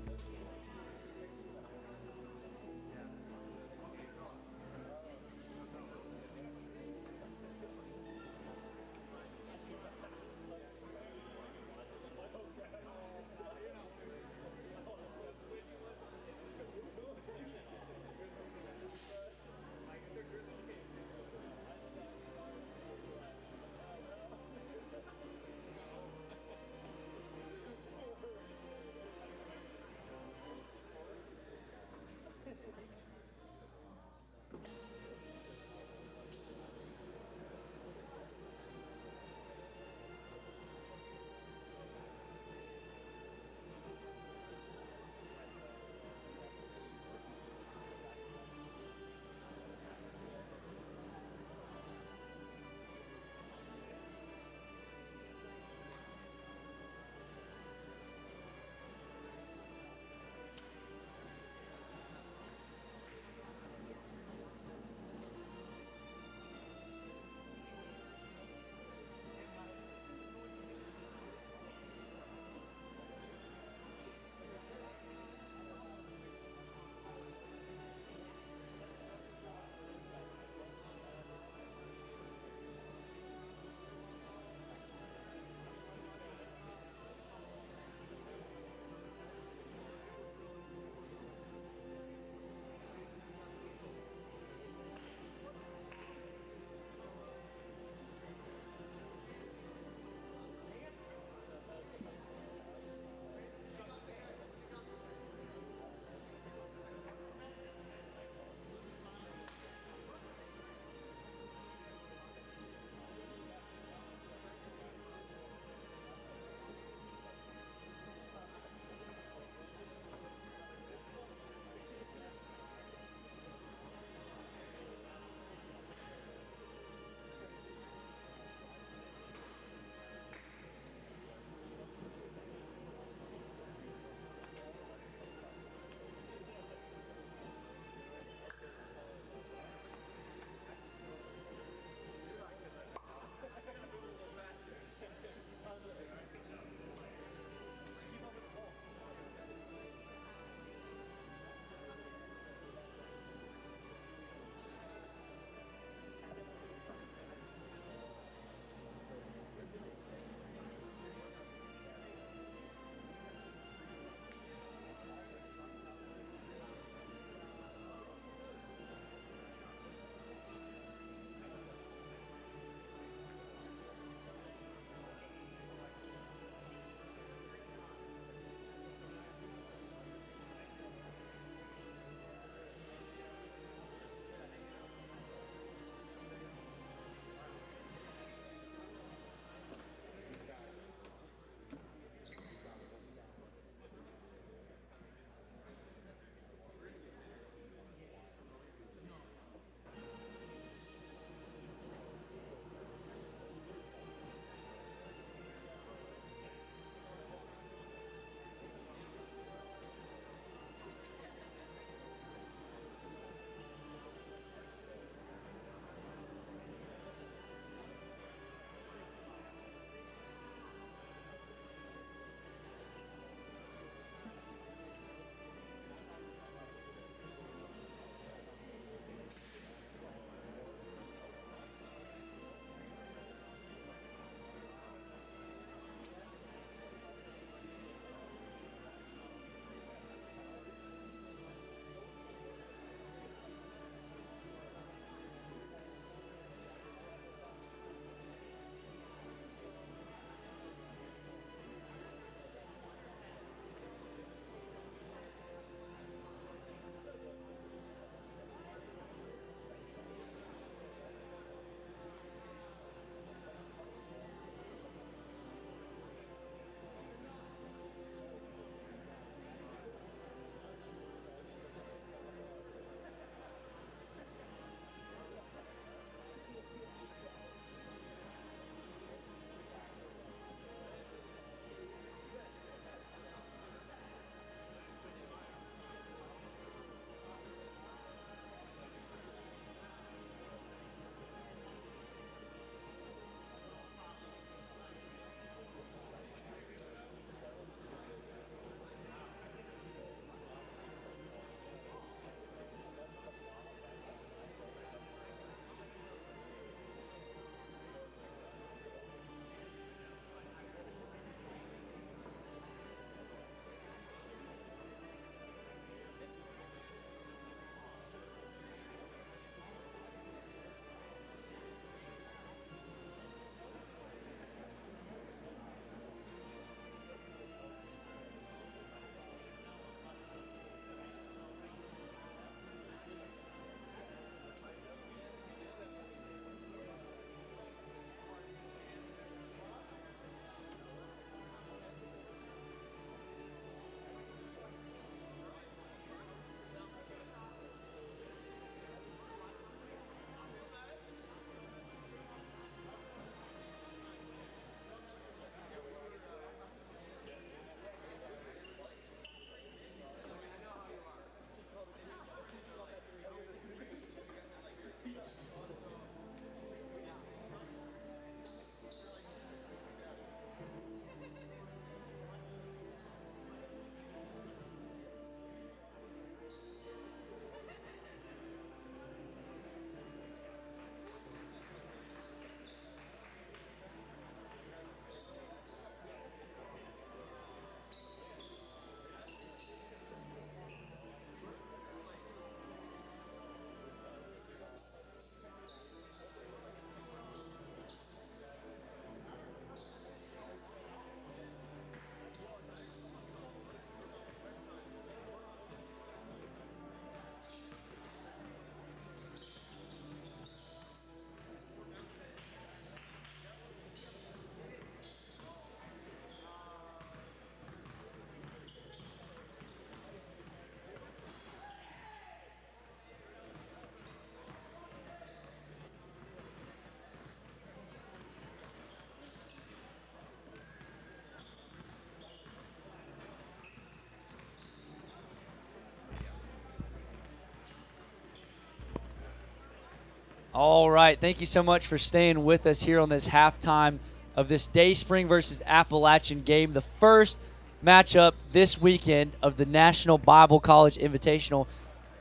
All right. Thank you so much for staying with us here on this halftime of this Dayspring versus Appalachian game, the first matchup this weekend of the National Bible College Invitational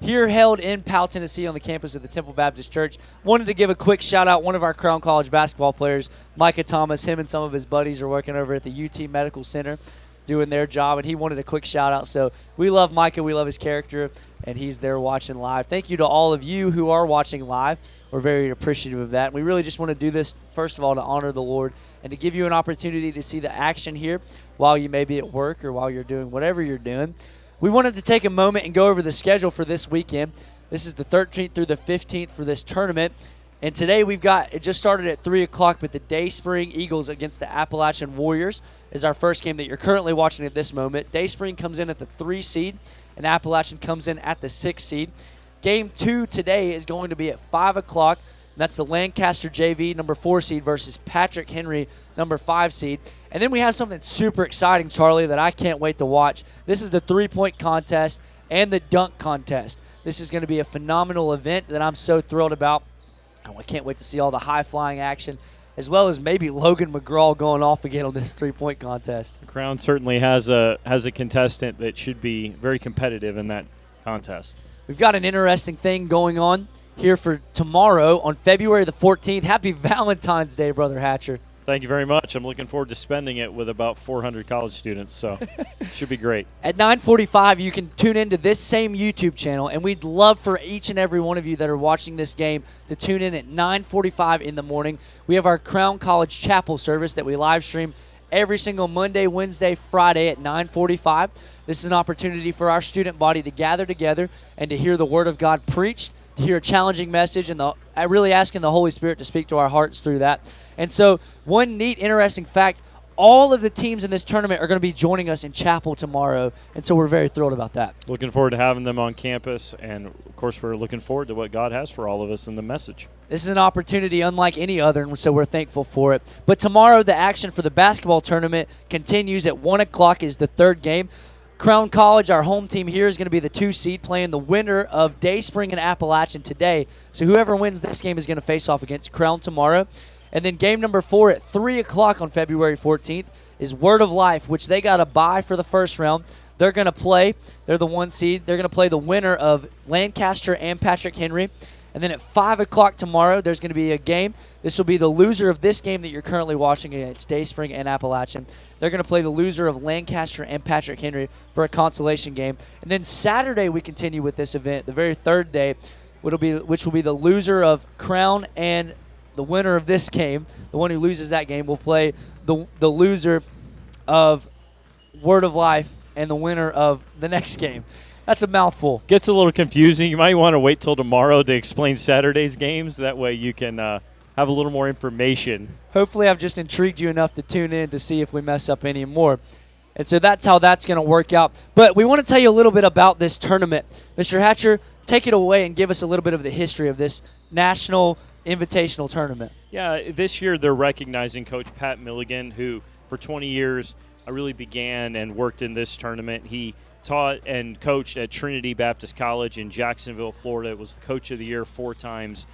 here held in Powell, Tennessee on the campus of the Temple Baptist Church. Wanted to give a quick shout out. One of our Crown College basketball players, Micah Thomas, him and some of his buddies are working over at the UT Medical Center doing their job, and he wanted a quick shout out. So we love Micah, we love his character, and he's there watching live. Thank you to all of you who are watching live. We're very appreciative of that. We really just want to do this, first of all, to honor the Lord and to give you an opportunity to see the action here while you may be at work or while you're doing whatever you're doing. We wanted to take a moment and go over the schedule for this weekend. This is the 13th through the 15th for this tournament. And today we've got, it just started at 3 o'clock, but the Dayspring Eagles against the Appalachian Warriors is our first game that you're currently watching at this moment. Dayspring comes in at the 3 seed, and Appalachian comes in at the 6 seed. Game 2 today is going to be at 5 o'clock. That's the Lancaster JV, number 4 seed, versus Patrick Henry, number 5 seed. And then we have something super exciting, Charlie, that I can't wait to watch. This is the 3-point contest and the dunk contest. This is going to be a phenomenal event that I'm so thrilled about. I can't wait to see all the high-flying action, as well as maybe Logan McGraw going off again on this 3-point contest. The Crown certainly has a contestant that should be very competitive in that contest. We've got an interesting thing going on here for tomorrow on February the 14th. Happy Valentine's Day, Brother Hatcher. Thank you very much. I'm looking forward to spending it with about 400 college students, so it should be great. At 9:45, you can tune into this same YouTube channel, and we'd love for each and every one of you that are watching this game to tune in at 9:45 in the morning. We have our Crown College Chapel service that we live stream every single Monday, Wednesday, Friday at 9:45. This is an opportunity for our student body to gather together and to hear the Word of God preached, to hear a challenging message, and really asking the Holy Spirit to speak to our hearts through that. And so one neat, interesting fact, all of the teams in this tournament are going to be joining us in chapel tomorrow, and so we're very thrilled about that. Looking forward to having them on campus, and, of course, we're looking forward to what God has for all of us in the message. This is an opportunity unlike any other, and so we're thankful for it. But tomorrow, the action for the basketball tournament continues at 1 o'clock is the third game. Crown College, our home team here, is going to be the 2 seed playing the winner of Dayspring and Appalachian today. So whoever wins this game is going to face off against Crown tomorrow. And then game number 4 at 3 o'clock on February 14th is Word of Life, which they got a bye for the first round. They're going to play. They're the 1 seed. They're going to play the winner of Lancaster and Patrick Henry. And then at 5 o'clock tomorrow, there's going to be a game. This will be the loser of this game that you're currently watching against Dayspring and Appalachian. They're going to play the loser of Lancaster and Patrick Henry for a consolation game. And then Saturday, we continue with this event, the very third day, which will be the loser of Crown and the winner of this game. The one who loses that game will play the loser of Word of Life and the winner of the next game. That's a mouthful. Gets a little confusing. You might want to wait till tomorrow to explain Saturday's games. That way you can have a little more information. Hopefully I've just intrigued you enough to tune in to see if we mess up any more. And so that's how that's going to work out. But we want to tell you a little bit about this tournament. Mr. Hatcher, take it away and give us a little bit of the history of this National Invitational Tournament. Yeah, this year they're recognizing Coach Pat Milligan, who for 20 years really began and worked in this tournament. He taught and coached at Trinity Baptist College in Jacksonville, Florida. Was the Coach of the Year 4 times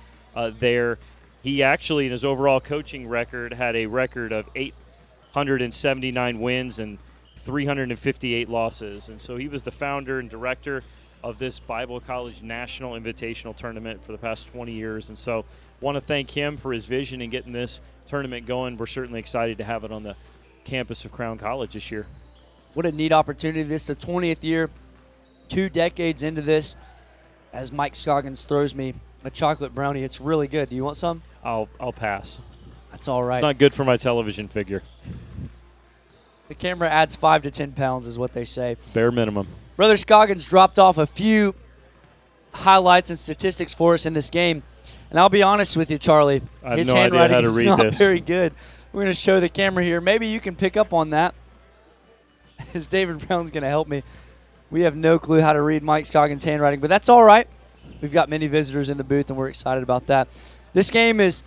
there. He actually, in his overall coaching record, had a record of 879 wins and 358 losses. And so he was the founder and director of this Bible College National Invitational Tournament for the past 20 years. And so want to thank him for his vision in getting this tournament going. We're certainly excited to have it on the campus of Crown College this year. What a neat opportunity. This is the 20th year, 2 decades into this. As Mike Scoggins throws me a chocolate brownie, it's really good. Do you want some? I'll pass. That's all right. It's not good for my television figure. The camera adds 5 to 10 pounds is what they say. Bare minimum. Brother Scoggins dropped off a few highlights and statistics for us in this game. And I'll be honest with you, Charlie. I have his no idea handwriting how to is read not this. very good. We're going to show the camera here. Maybe you can pick up on that. As David Brown's going to help me. We have no clue how to read Mike Scoggins' handwriting, but that's all right. We've got many visitors in the booth, and we're excited about that. This game is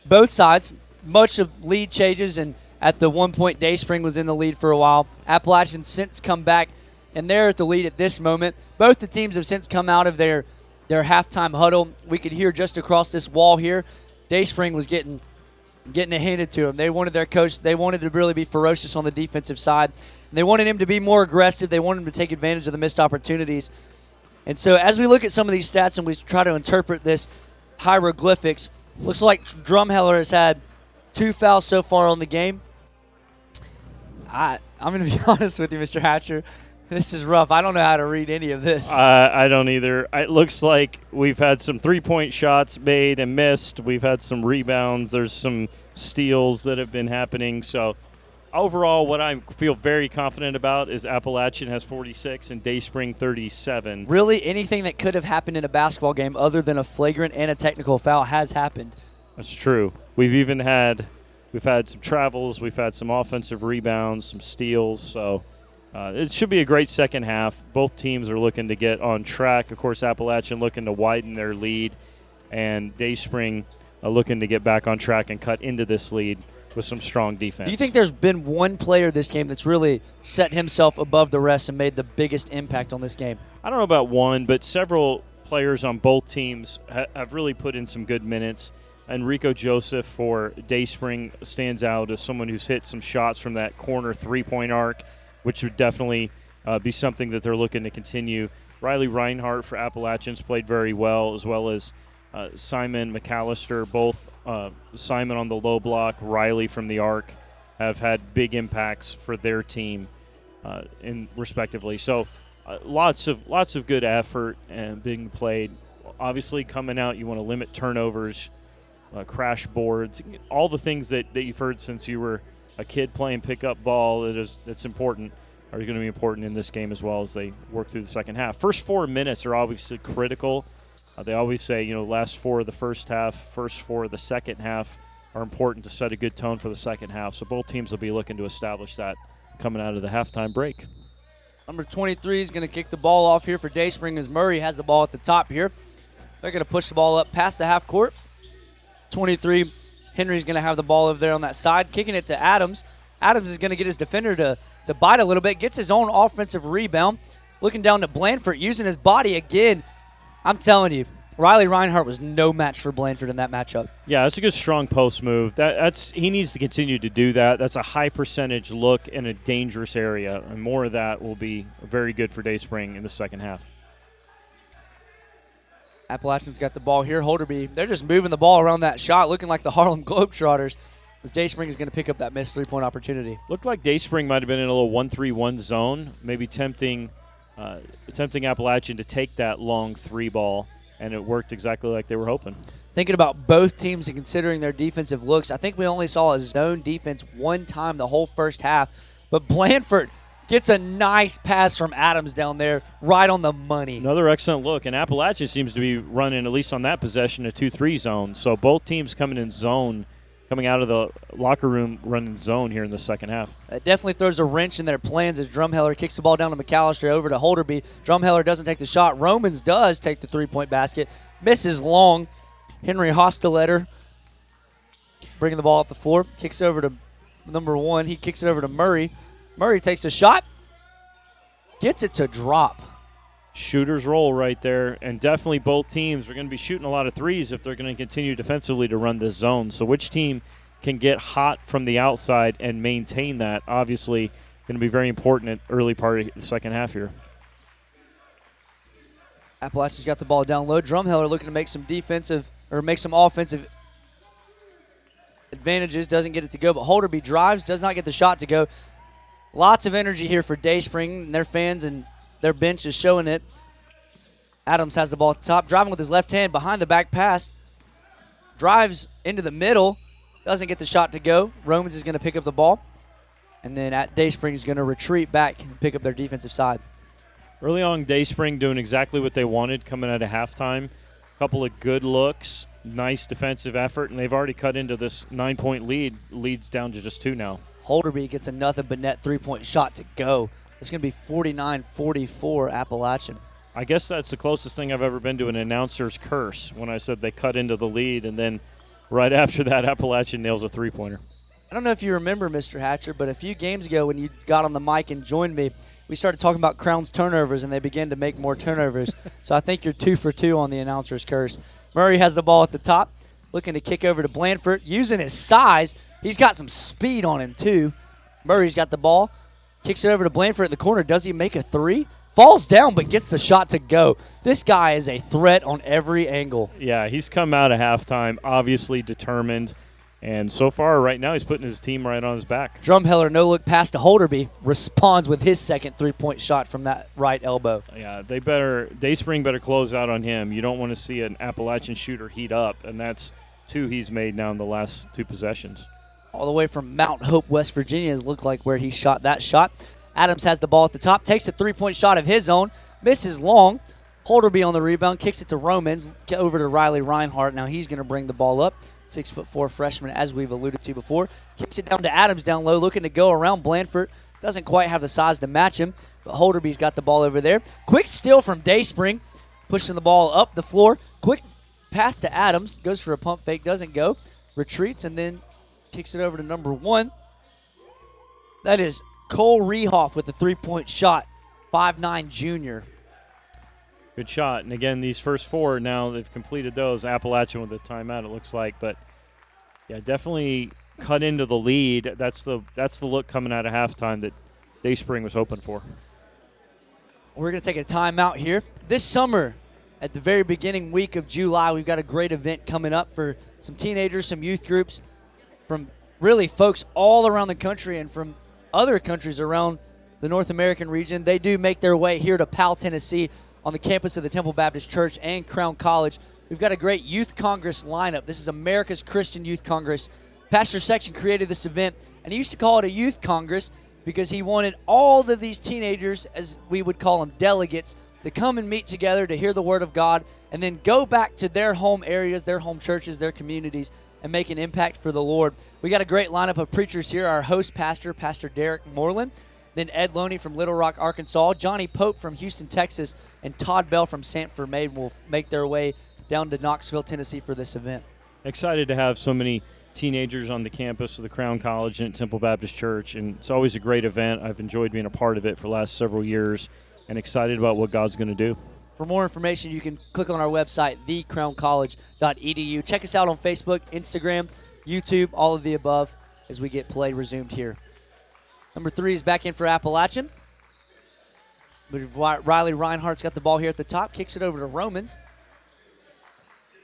both sides. Much of lead changes, and at the one point, Dayspring was in the lead for a while. Appalachian since come back, and they're at the lead at this moment. Both the teams have since come out of their their halftime huddle. We could hear just across this wall here, Dayspring was getting it handed to them. They wanted their coach, they wanted to really be ferocious on the defensive side. And they wanted him to be more aggressive. They wanted him to take advantage of the missed opportunities. And so as we look at some of these stats and we try to interpret this hieroglyphics, looks like Drumheller has had 2 fouls so far on the game. I'm going to be honest with you, Mr. Hatcher. This is rough. I don't know how to read any of this. I don't either. It looks like we've had some three-point shots made and missed. We've had some rebounds. There's some steals that have been happening. So overall, what I feel very confident about is Appalachian has 46 and Dayspring 37. Really, anything that could have happened in a basketball game other than a flagrant and a technical foul has happened. That's true. We've had some travels. We've had some offensive rebounds, some steals. So it should be a great second half. Both teams are looking to get on track. Of course, Appalachian looking to widen their lead, and Dayspring looking to get back on track and cut into this lead with some strong defense. Do you think there's been one player this game that's really set himself above the rest and made the biggest impact on this game? I don't know about one, but several players on both teams have really put in some good minutes. Enrico Joseph for Dayspring stands out as someone who's hit some shots from that corner three-point arc, which would definitely be something that they're looking to continue. Riley Reinhardt for Appalachians played very well, as well as Simon McAllister. Both Simon on the low block, Riley from the arc, have had big impacts for their team respectively. So lots of good effort and being played. Obviously, coming out, you want to limit turnovers, crash boards, all the things that you've heard since you were a kid playing pickup ball that's important are going to be important in this game as well as they work through the second half. First 4 minutes are obviously critical. They always say, last 4 of the first half, first 4 of the second half are important to set a good tone for the second half. So both teams will be looking to establish that coming out of the halftime break. Number 23 is going to kick the ball off here for Dayspring as Murray has the ball at the top here. They're going to push the ball up past the half court. 23, Henry's going to have the ball over there on that side, kicking it to Adams. Adams is going to get his defender to bite a little bit, gets his own offensive rebound. Looking down to Blandford, using his body again. I'm telling you, Riley Reinhardt was no match for Blandford in that matchup. Yeah, that's a good strong post move. He needs to continue to do that. That's a high percentage look in a dangerous area, and more of that will be very good for Dayspring in the second half. Appalachian's got the ball here. Holderby, they're just moving the ball around that shot, looking like the Harlem Globetrotters, as Dayspring is going to pick up that missed three-point opportunity. Looked like Dayspring might have been in a little 1-3-1 zone, maybe tempting Appalachian to take that long three ball, and it worked exactly like they were hoping. Thinking about both teams and considering their defensive looks, I think we only saw a zone defense one time the whole first half, but Blandford gets a nice pass from Adams down there, right on the money. Another excellent look, and Appalachian seems to be running, at least on that possession, a 2-3 zone. So both teams coming in zone, coming out of the locker room running zone here in the second half. It definitely throws a wrench in their plans as Drumheller kicks the ball down to McAllister over to Holderby. Drumheller doesn't take the shot. Romans does take the three-point basket. Misses long. Henry Hosteletter bringing the ball up the floor. Kicks over to number 1. He kicks it over to Murray. Murray takes a shot. Gets it to drop. Shooter's roll right there, and definitely both teams are going to be shooting a lot of threes if they're going to continue defensively to run this zone. So which team can get hot from the outside and maintain that, obviously going to be very important at early part of the second half here. Appalachian's got the ball down low. Drumheller looking to make some offensive advantages. Doesn't get it to go, but Holderby drives, does not get the shot to go. Lots of energy here for Dayspring, and their fans and their bench is showing it. Adams has the ball at the top, driving with his left hand behind the back pass. Drives into the middle, doesn't get the shot to go. Romans is going to pick up the ball, and then at Dayspring is going to retreat back and pick up their defensive side. Early on, Dayspring doing exactly what they wanted coming out of halftime. A couple of good looks, nice defensive effort, and they've already cut into this 9-point lead. Leads down to just 2 now. Holderby gets a nothing but net three-point shot to go. It's going to be 49-44 Appalachian. I guess that's the closest thing I've ever been to an announcer's curse when I said they cut into the lead, and then right after that, Appalachian nails a three-pointer. I don't know if you remember, Mr. Hatcher, but a few games ago when you got on the mic and joined me, we started talking about Crown's turnovers, and they began to make more turnovers. So I think you're 2 for 2 on the announcer's curse. Murray has the ball at the top, looking to kick over to Blandford, using his size. He's got some speed on him, too. Murray's got the ball, kicks it over to Blandford at the corner. Does he make a three? Falls down, but gets the shot to go. This guy is a threat on every angle. Yeah, he's come out of halftime, obviously determined. And so far, right now, he's putting his team right on his back. Drumheller, no-look pass to Holderby, responds with his second three-point shot from that right elbow. Yeah, Dayspring better close out on him. You don't want to see an Appalachian shooter heat up, and that's 2 he's made now in the last 2 possessions. All the way from Mount Hope, West Virginia, looked like where he shot that shot. Adams has the ball at the top, takes a three-point shot of his own, misses long. Holderby on the rebound, kicks it to Romans, over to Riley Reinhardt. Now he's going to bring the ball up. 6'4" freshman, as we've alluded to before. Kicks it down to Adams down low, looking to go around Blandford. Doesn't quite have the size to match him, but Holderby's got the ball over there. Quick steal from Dayspring, pushing the ball up the floor. Quick pass to Adams, goes for a pump fake, doesn't go. Retreats and then kicks it over to number 1. That is Cole Rehoff with the three-point shot, 5'9" junior. Good shot. And again, these first 4 now, they've completed those. Appalachian with a timeout, it looks like. But, yeah, definitely cut into the lead. That's the look coming out of halftime that Dayspring was hoping for. We're going to take a timeout here. This summer, at the very beginning week of July, we've got a great event coming up for some teenagers, some youth groups, from really folks all around the country and from other countries around the North American region. They do make their way here to Powell, Tennessee, on the campus of the Temple Baptist Church and Crown College. We've got a great Youth Congress lineup. This is America's Christian Youth Congress. Pastor Section created this event, and he used to call it a Youth Congress because he wanted all of these teenagers, as we would call them, delegates, to come and meet together to hear the Word of God and then go back to their home areas, their home churches, their communities, and make an impact for the Lord. We got a great lineup of preachers here. Our host pastor, Pastor Derek Moreland, then Ed Loney from Little Rock, Arkansas, Johnny Pope from Houston, Texas, and Todd Bell from Sanford, Maine will make their way down to Knoxville, Tennessee for this event. Excited to have so many teenagers on the campus of the Crown College and Temple Baptist Church, and it's always a great event. I've enjoyed being a part of it for the last several years and excited about what God's going to do. For more information, you can click on our website, thecrowncollege.edu. Check us out on Facebook, Instagram, YouTube, all of the above as we get play resumed here. Number 3 is back in for Appalachian. Riley Reinhardt's got the ball here at the top, kicks it over to Romans.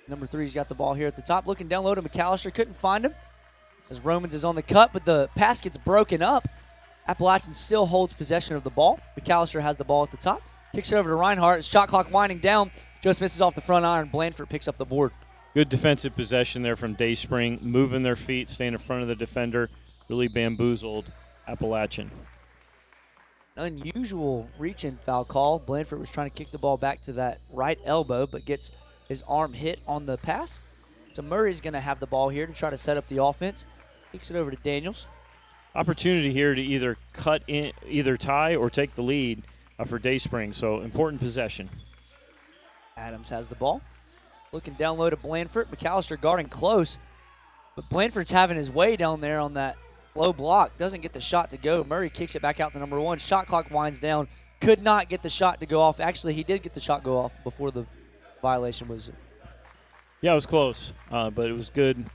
Number 3's got the ball here at the top, looking down low to McAllister, couldn't find him as Romans is on the cut, but the pass gets broken up. Appalachian still holds possession of the ball. McAllister has the ball at the top, kicks it over to Reinhardt. Shot clock winding down, just misses off the front iron. Blandford picks up the board. Good defensive possession there from Dayspring, moving their feet, staying in front of the defender, really bamboozled Appalachian. Unusual reach-in foul call. Blandford was trying to kick the ball back to that right elbow, but gets his arm hit on the pass. So Murray's going to have the ball here to try to set up the offense. Kicks it over to Daniels. Opportunity here to either cut in, either tie or take the lead for Dayspring. So important possession. Adams has the ball. Looking down low to Blandford. McAllister guarding close, but Blandford's having his way down there on that low block. Doesn't get the shot to go. Murray kicks it back out to number 1. Shot clock winds down. Could not get the shot to go off. Actually, he did get the shot go off before the violation was. Yeah, it was close, but it was good.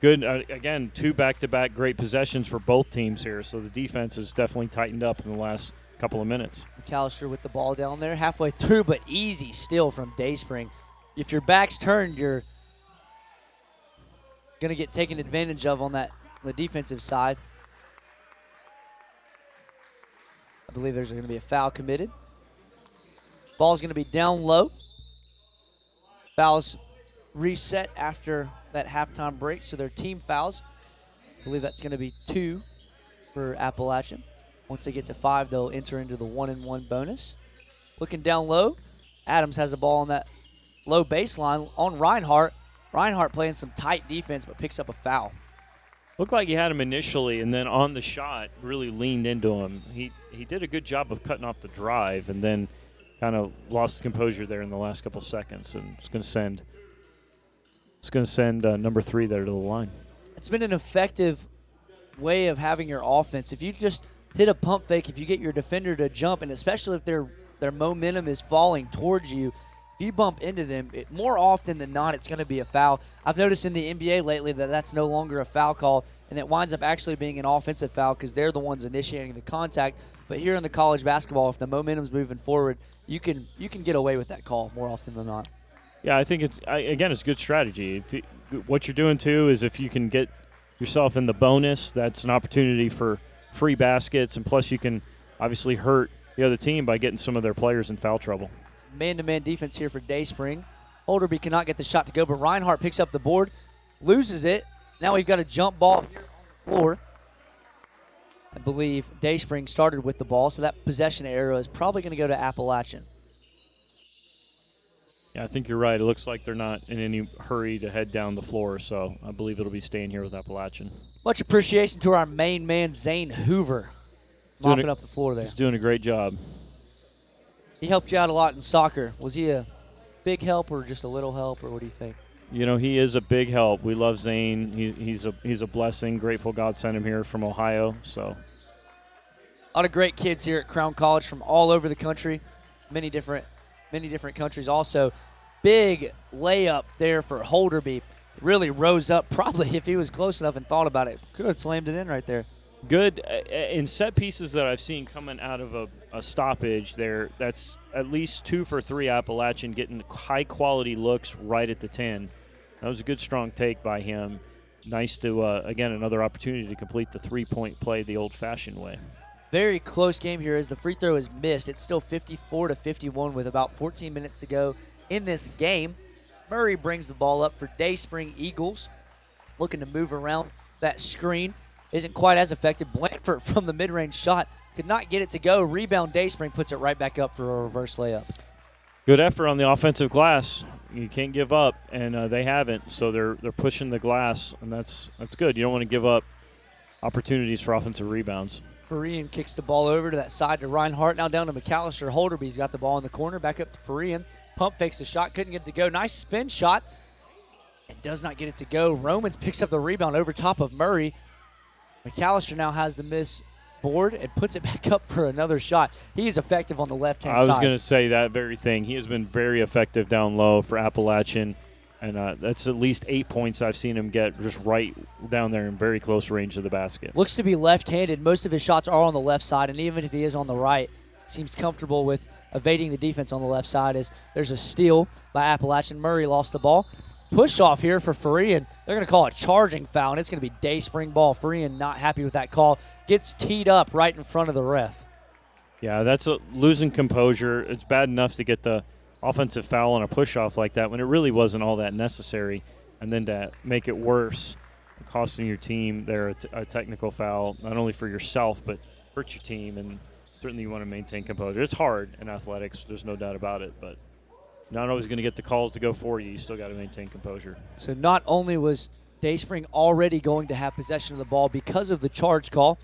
Good, again, 2 back-to-back great possessions for both teams here, so the defense has definitely tightened up in the last couple of minutes. McAllister with the ball down there, halfway through, but easy steal from Dayspring. If your back's turned, you're going to get taken advantage of on the defensive side. I believe there's going to be a foul committed. Ball's going to be down low. Fouls reset after that halftime break, so they're team fouls. I believe that's going to be 2 for Appalachian. Once they get to 5, they'll enter into the 1-and-1 bonus. Looking down low, Adams has the ball on that low baseline on Reinhardt. Reinhardt playing some tight defense, but picks up a foul. Looked like he had him initially, and then on the shot really leaned into him. He did a good job of cutting off the drive, and then kind of lost composure there in the last couple seconds, and it's going to send number 3 there to the line. It's been an effective way of having your offense. If you just hit a pump fake if you get your defender to jump, and especially if their momentum is falling towards you. If you bump into them, more often than not, it's going to be a foul. I've noticed in the NBA lately that that's no longer a foul call, and it winds up actually being an offensive foul because they're the ones initiating the contact. But here in the college basketball, if the momentum's moving forward, you can get away with that call more often than not. Yeah, I think it's good strategy. What you're doing, too, is if you can get yourself in the bonus, that's an opportunity for free baskets, and plus you can obviously hurt the other team by getting some of their players in foul trouble. Man-to-man defense here for Dayspring. Holderby cannot get the shot to go, but Reinhardt picks up the board, loses it. Now we've got a jump ball here on the floor. I believe Dayspring started with the ball, so that possession arrow is probably going to go to Appalachian. Yeah, I think you're right. It looks like they're not in any hurry to head down the floor, so I believe it'll be staying here with Appalachian. Much appreciation to our main man, Zane Hoover, mopping up the floor there. He's doing a great job. He helped you out a lot in soccer. Was he a big help or just a little help, or what do you think? You know, he is a big help. We love Zane. He's a blessing. Grateful God sent him here from Ohio. So, a lot of great kids here at Crown College from all over the country, many different countries. Also, big layup there for Holderby. Really rose up. Probably if he was close enough and thought about it, could have slammed it in right there. Good in set pieces that I've seen coming out of a stoppage there. That's at least 2 for 3 Appalachian, getting high-quality looks right at the 10. That was a good, strong take by him. Nice to, again, another opportunity to complete the three-point play the old-fashioned way. Very close game here as the free throw is missed. It's still 54-51 with about 14 minutes to go in this game. Murray brings the ball up for Dayspring Eagles, looking to move around that screen. Isn't quite as effective. Blanford from the mid-range shot could not get it to go. Rebound, Dayspring puts it right back up for a reverse layup. Good effort on the offensive glass. You can't give up, and they haven't. So they're pushing the glass, and that's good. You don't want to give up opportunities for offensive rebounds. Farian kicks the ball over to that side to Reinhardt. Now down to McAllister. Holderby's got the ball in the corner. Back up to Farian. Pump fakes the shot. Couldn't get it to go. Nice spin shot. And does not get it to go. Romans picks up the rebound over top of Murray. McAllister now has the miss board and puts it back up for another shot. He is effective on the left-hand side. I was going to say that very thing. He has been very effective down low for Appalachian, and that's at least 8 points I've seen him get just right down there in very close range of the basket. Looks to be left-handed. Most of his shots are on the left side, and even if he is on the right, seems comfortable with evading the defense on the left side as there's a steal by Appalachian. Murray lost the ball. Push off here for Farian. They're going to call a charging foul, and it's going to be Dayspring ball. Farian not happy with that call. Gets teed up right in front of the ref. Yeah, that's losing composure. It's bad enough to get the offensive foul on a push-off like that when it really wasn't all that necessary, and then to make it worse, costing your team there a technical foul, not only for yourself but hurt your team, and certainly you want to maintain composure. It's hard in athletics, there's no doubt about it, but not always going to get the calls to go for you. You still got to maintain composure. So not only was Dayspring already going to have possession of the ball because of the charge call,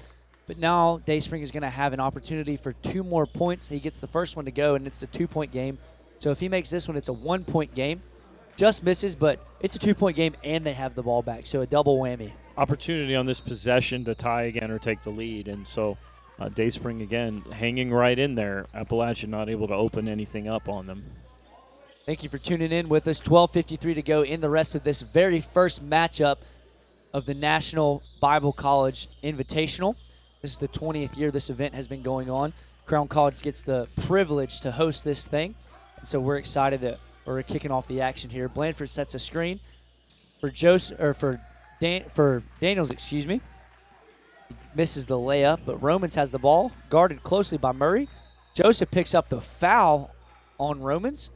but now Dayspring is going to have an opportunity for 2 more points. He gets the first one to go, and it's a 2-point game. So if he makes this one, it's a 1-point game. Just misses, but it's a 2-point game, and they have the ball back. So a double whammy. Opportunity on this possession to tie again or take the lead. And so Dayspring, again, hanging right in there. Appalachian not able to open anything up on them. Thank you for tuning in with us. 12:53 to go in the rest of this very first matchup of the National Bible College Invitational. This is the 20th year this event has been going on. Crown College gets the privilege to host this thing. And so we're excited that we're kicking off the action here. Blanford sets a screen for Daniels, excuse me. He misses the layup, but Romans has the ball, guarded closely by Murray. Joseph picks up the foul on Romans.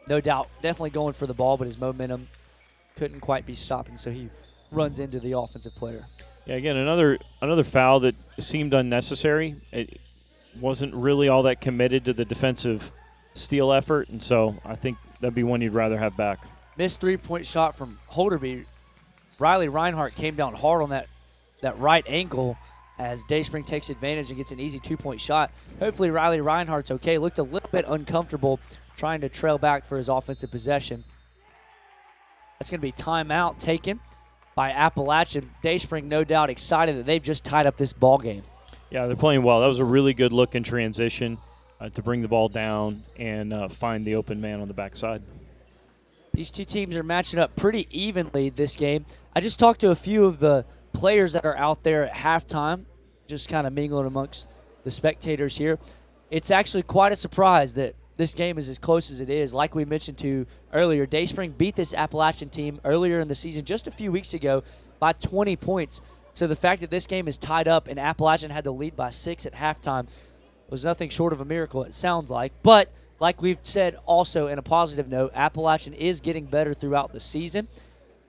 No doubt, definitely going for the ball, but his momentum couldn't quite be stopped, and so he runs into the offensive player. Yeah, again, another foul that seemed unnecessary. It wasn't really all that committed to the defensive steal effort, and so I think that'd be one you'd rather have back. Missed 3-point shot from Holderby. Riley Reinhardt came down hard on that right ankle as Dayspring takes advantage and gets an easy 2-point shot. Hopefully Riley Reinhardt's okay. Looked a little bit uncomfortable trying to trail back for his offensive possession. That's going to be timeout taken by Appalachian. Dayspring no doubt excited that they've just tied up this ball game. Yeah, they're playing well. That was a really good look in transition to bring the ball down and find the open man on the backside. These two teams are matching up pretty evenly this game. I just talked to a few of the players that are out there at halftime, just kind of mingling amongst the spectators here. It's actually quite a surprise that this game is as close as it is. Like we mentioned to earlier, Dayspring beat this Appalachian team earlier in the season just a few weeks ago by 20 points. So the fact that this game is tied up and Appalachian had the lead by 6 at halftime was nothing short of a miracle, it sounds like. But like we've said also in a positive note, Appalachian is getting better throughout the season,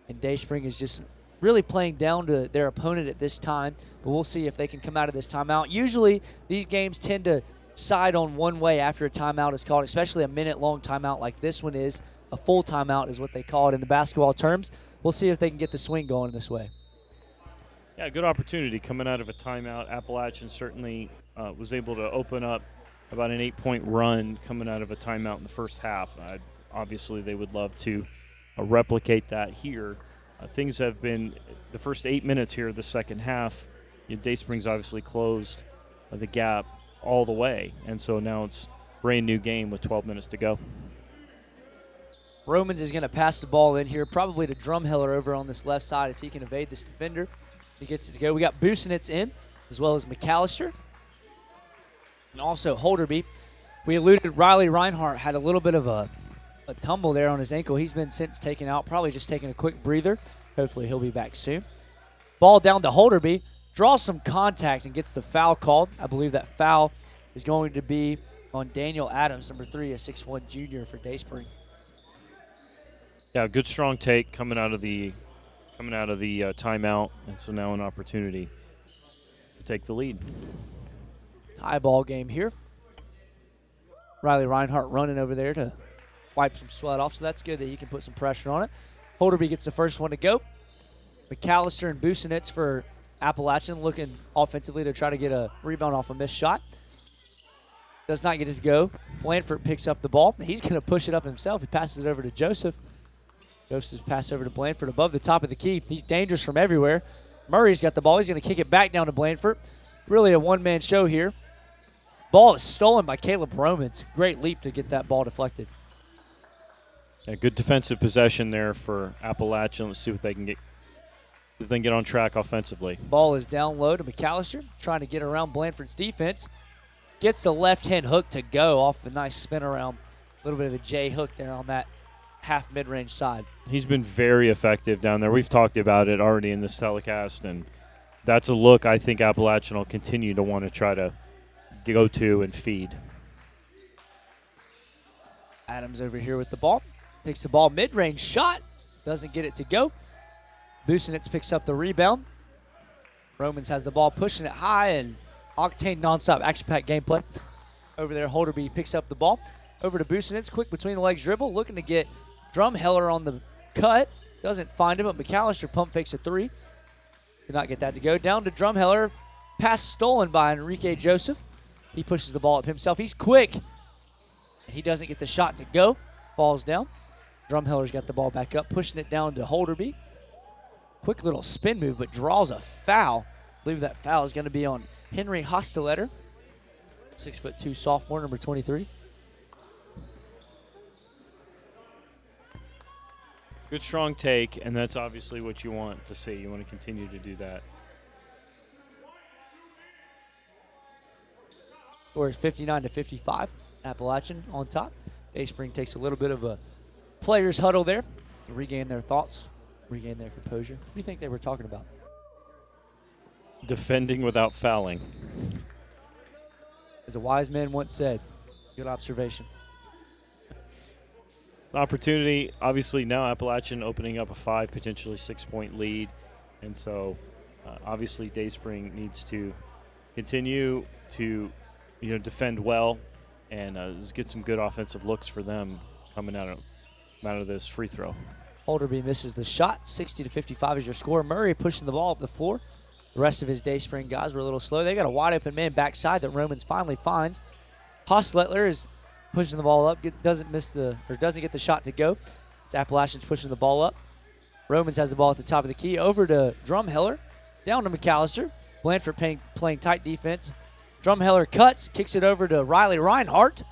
and Dayspring is just really playing down to their opponent at this time. But we'll see if they can come out of this timeout. Usually these games tend to side on one way after a timeout is called, especially a minute-long timeout like this one is. A full timeout is what they call it in the basketball terms. We'll see if they can get the swing going this way. Yeah, good opportunity coming out of a timeout. Appalachian certainly was able to open up about an 8-point run coming out of a timeout in the first half. Obviously, they would love to replicate that here. Things have been the first 8 minutes here of the second half. Dayspring's obviously closed the gap all the way, and so now it's brand new game with 12 minutes to go. Romans is going to pass the ball in here, probably to Drumheller over on this left side if he can evade this defender. He gets it to go. We got Busenitz in, as well as McAllister, and also Holderby. We alluded Riley Reinhardt had a little bit of a tumble there on his ankle. He's been since taken out, probably just taking a quick breather. Hopefully he'll be back soon. Ball down to Holderby. Draws some contact and gets the foul called. I believe that foul is going to be on Daniel Adams, number 3, a 6'1 junior for Dayspring. Yeah, good strong take coming out of the timeout, and so now an opportunity to take the lead. Tie ball game here. Riley Reinhardt running over there to wipe some sweat off, so that's good that he can put some pressure on it. Holderby gets the first one to go. McAllister and Busenitz for Appalachian looking offensively to try to get a rebound off a missed shot. Does not get it to go. Blanford picks up the ball. He's going to push it up himself. He passes it over to Joseph. Joseph's pass over to Blanford above the top of the key. He's dangerous from everywhere. Murray's got the ball. He's going to kick it back down to Blanford. Really a one-man show here. Ball is stolen by Caleb Romans. Great leap to get that ball deflected. A good defensive possession there for Appalachian. Let's see what they can get. If they can get on track offensively. Ball is down low to McAllister, trying to get around Blanford's defense. Gets the left-hand hook to go off the nice spin around. A little bit of a J hook there on that half mid-range side. He's been very effective down there. We've talked about it already in this telecast, and that's a look I think Appalachian will continue to want to try to go to and feed. Adams over here with the ball. Takes the ball mid-range shot. Doesn't get it to go. Busenitz picks up the rebound. Romans has the ball pushing it high, and octane nonstop action-packed gameplay. Over there, Holderby picks up the ball. Over to Busenitz, quick between the legs dribble, looking to get Drumheller on the cut. Doesn't find him, but McAllister pump fakes a 3. Did not get that to go. Down to Drumheller. Pass stolen by Enrique Joseph. He pushes the ball up himself. He's quick. He doesn't get the shot to go. Falls down. Drumheller's got the ball back up, pushing it down to Holderby. Quick little spin move, but draws a foul. I believe that foul is going to be on Henry Hosteletter, 6'2" sophomore, number 23. Good strong take, and that's obviously what you want to see. You want to continue to do that. Score is 59-55. Appalachian on top. Dayspring takes a little bit of a players huddle there to regain their thoughts, regain their composure. What do you think they were talking about? Defending without fouling. As a wise man once said, good observation. Opportunity, obviously now Appalachian opening up a 5, potentially 6-point lead. And so obviously Dayspring needs to continue to defend well and get some good offensive looks for them coming out of this free throw. Holderby misses the shot. 60-55 is your score. Murray pushing the ball up the floor. The rest of his Dayspring guys were a little slow. They got a wide open man backside that Romans finally finds. Hostletler is pushing the ball up. Doesn't get the shot to go. It's Appalachian's pushing the ball up. Romans has the ball at the top of the key. Over to Drumheller. Down to McAllister. Blanford playing tight defense. Drumheller cuts, kicks it over to Riley Reinhardt.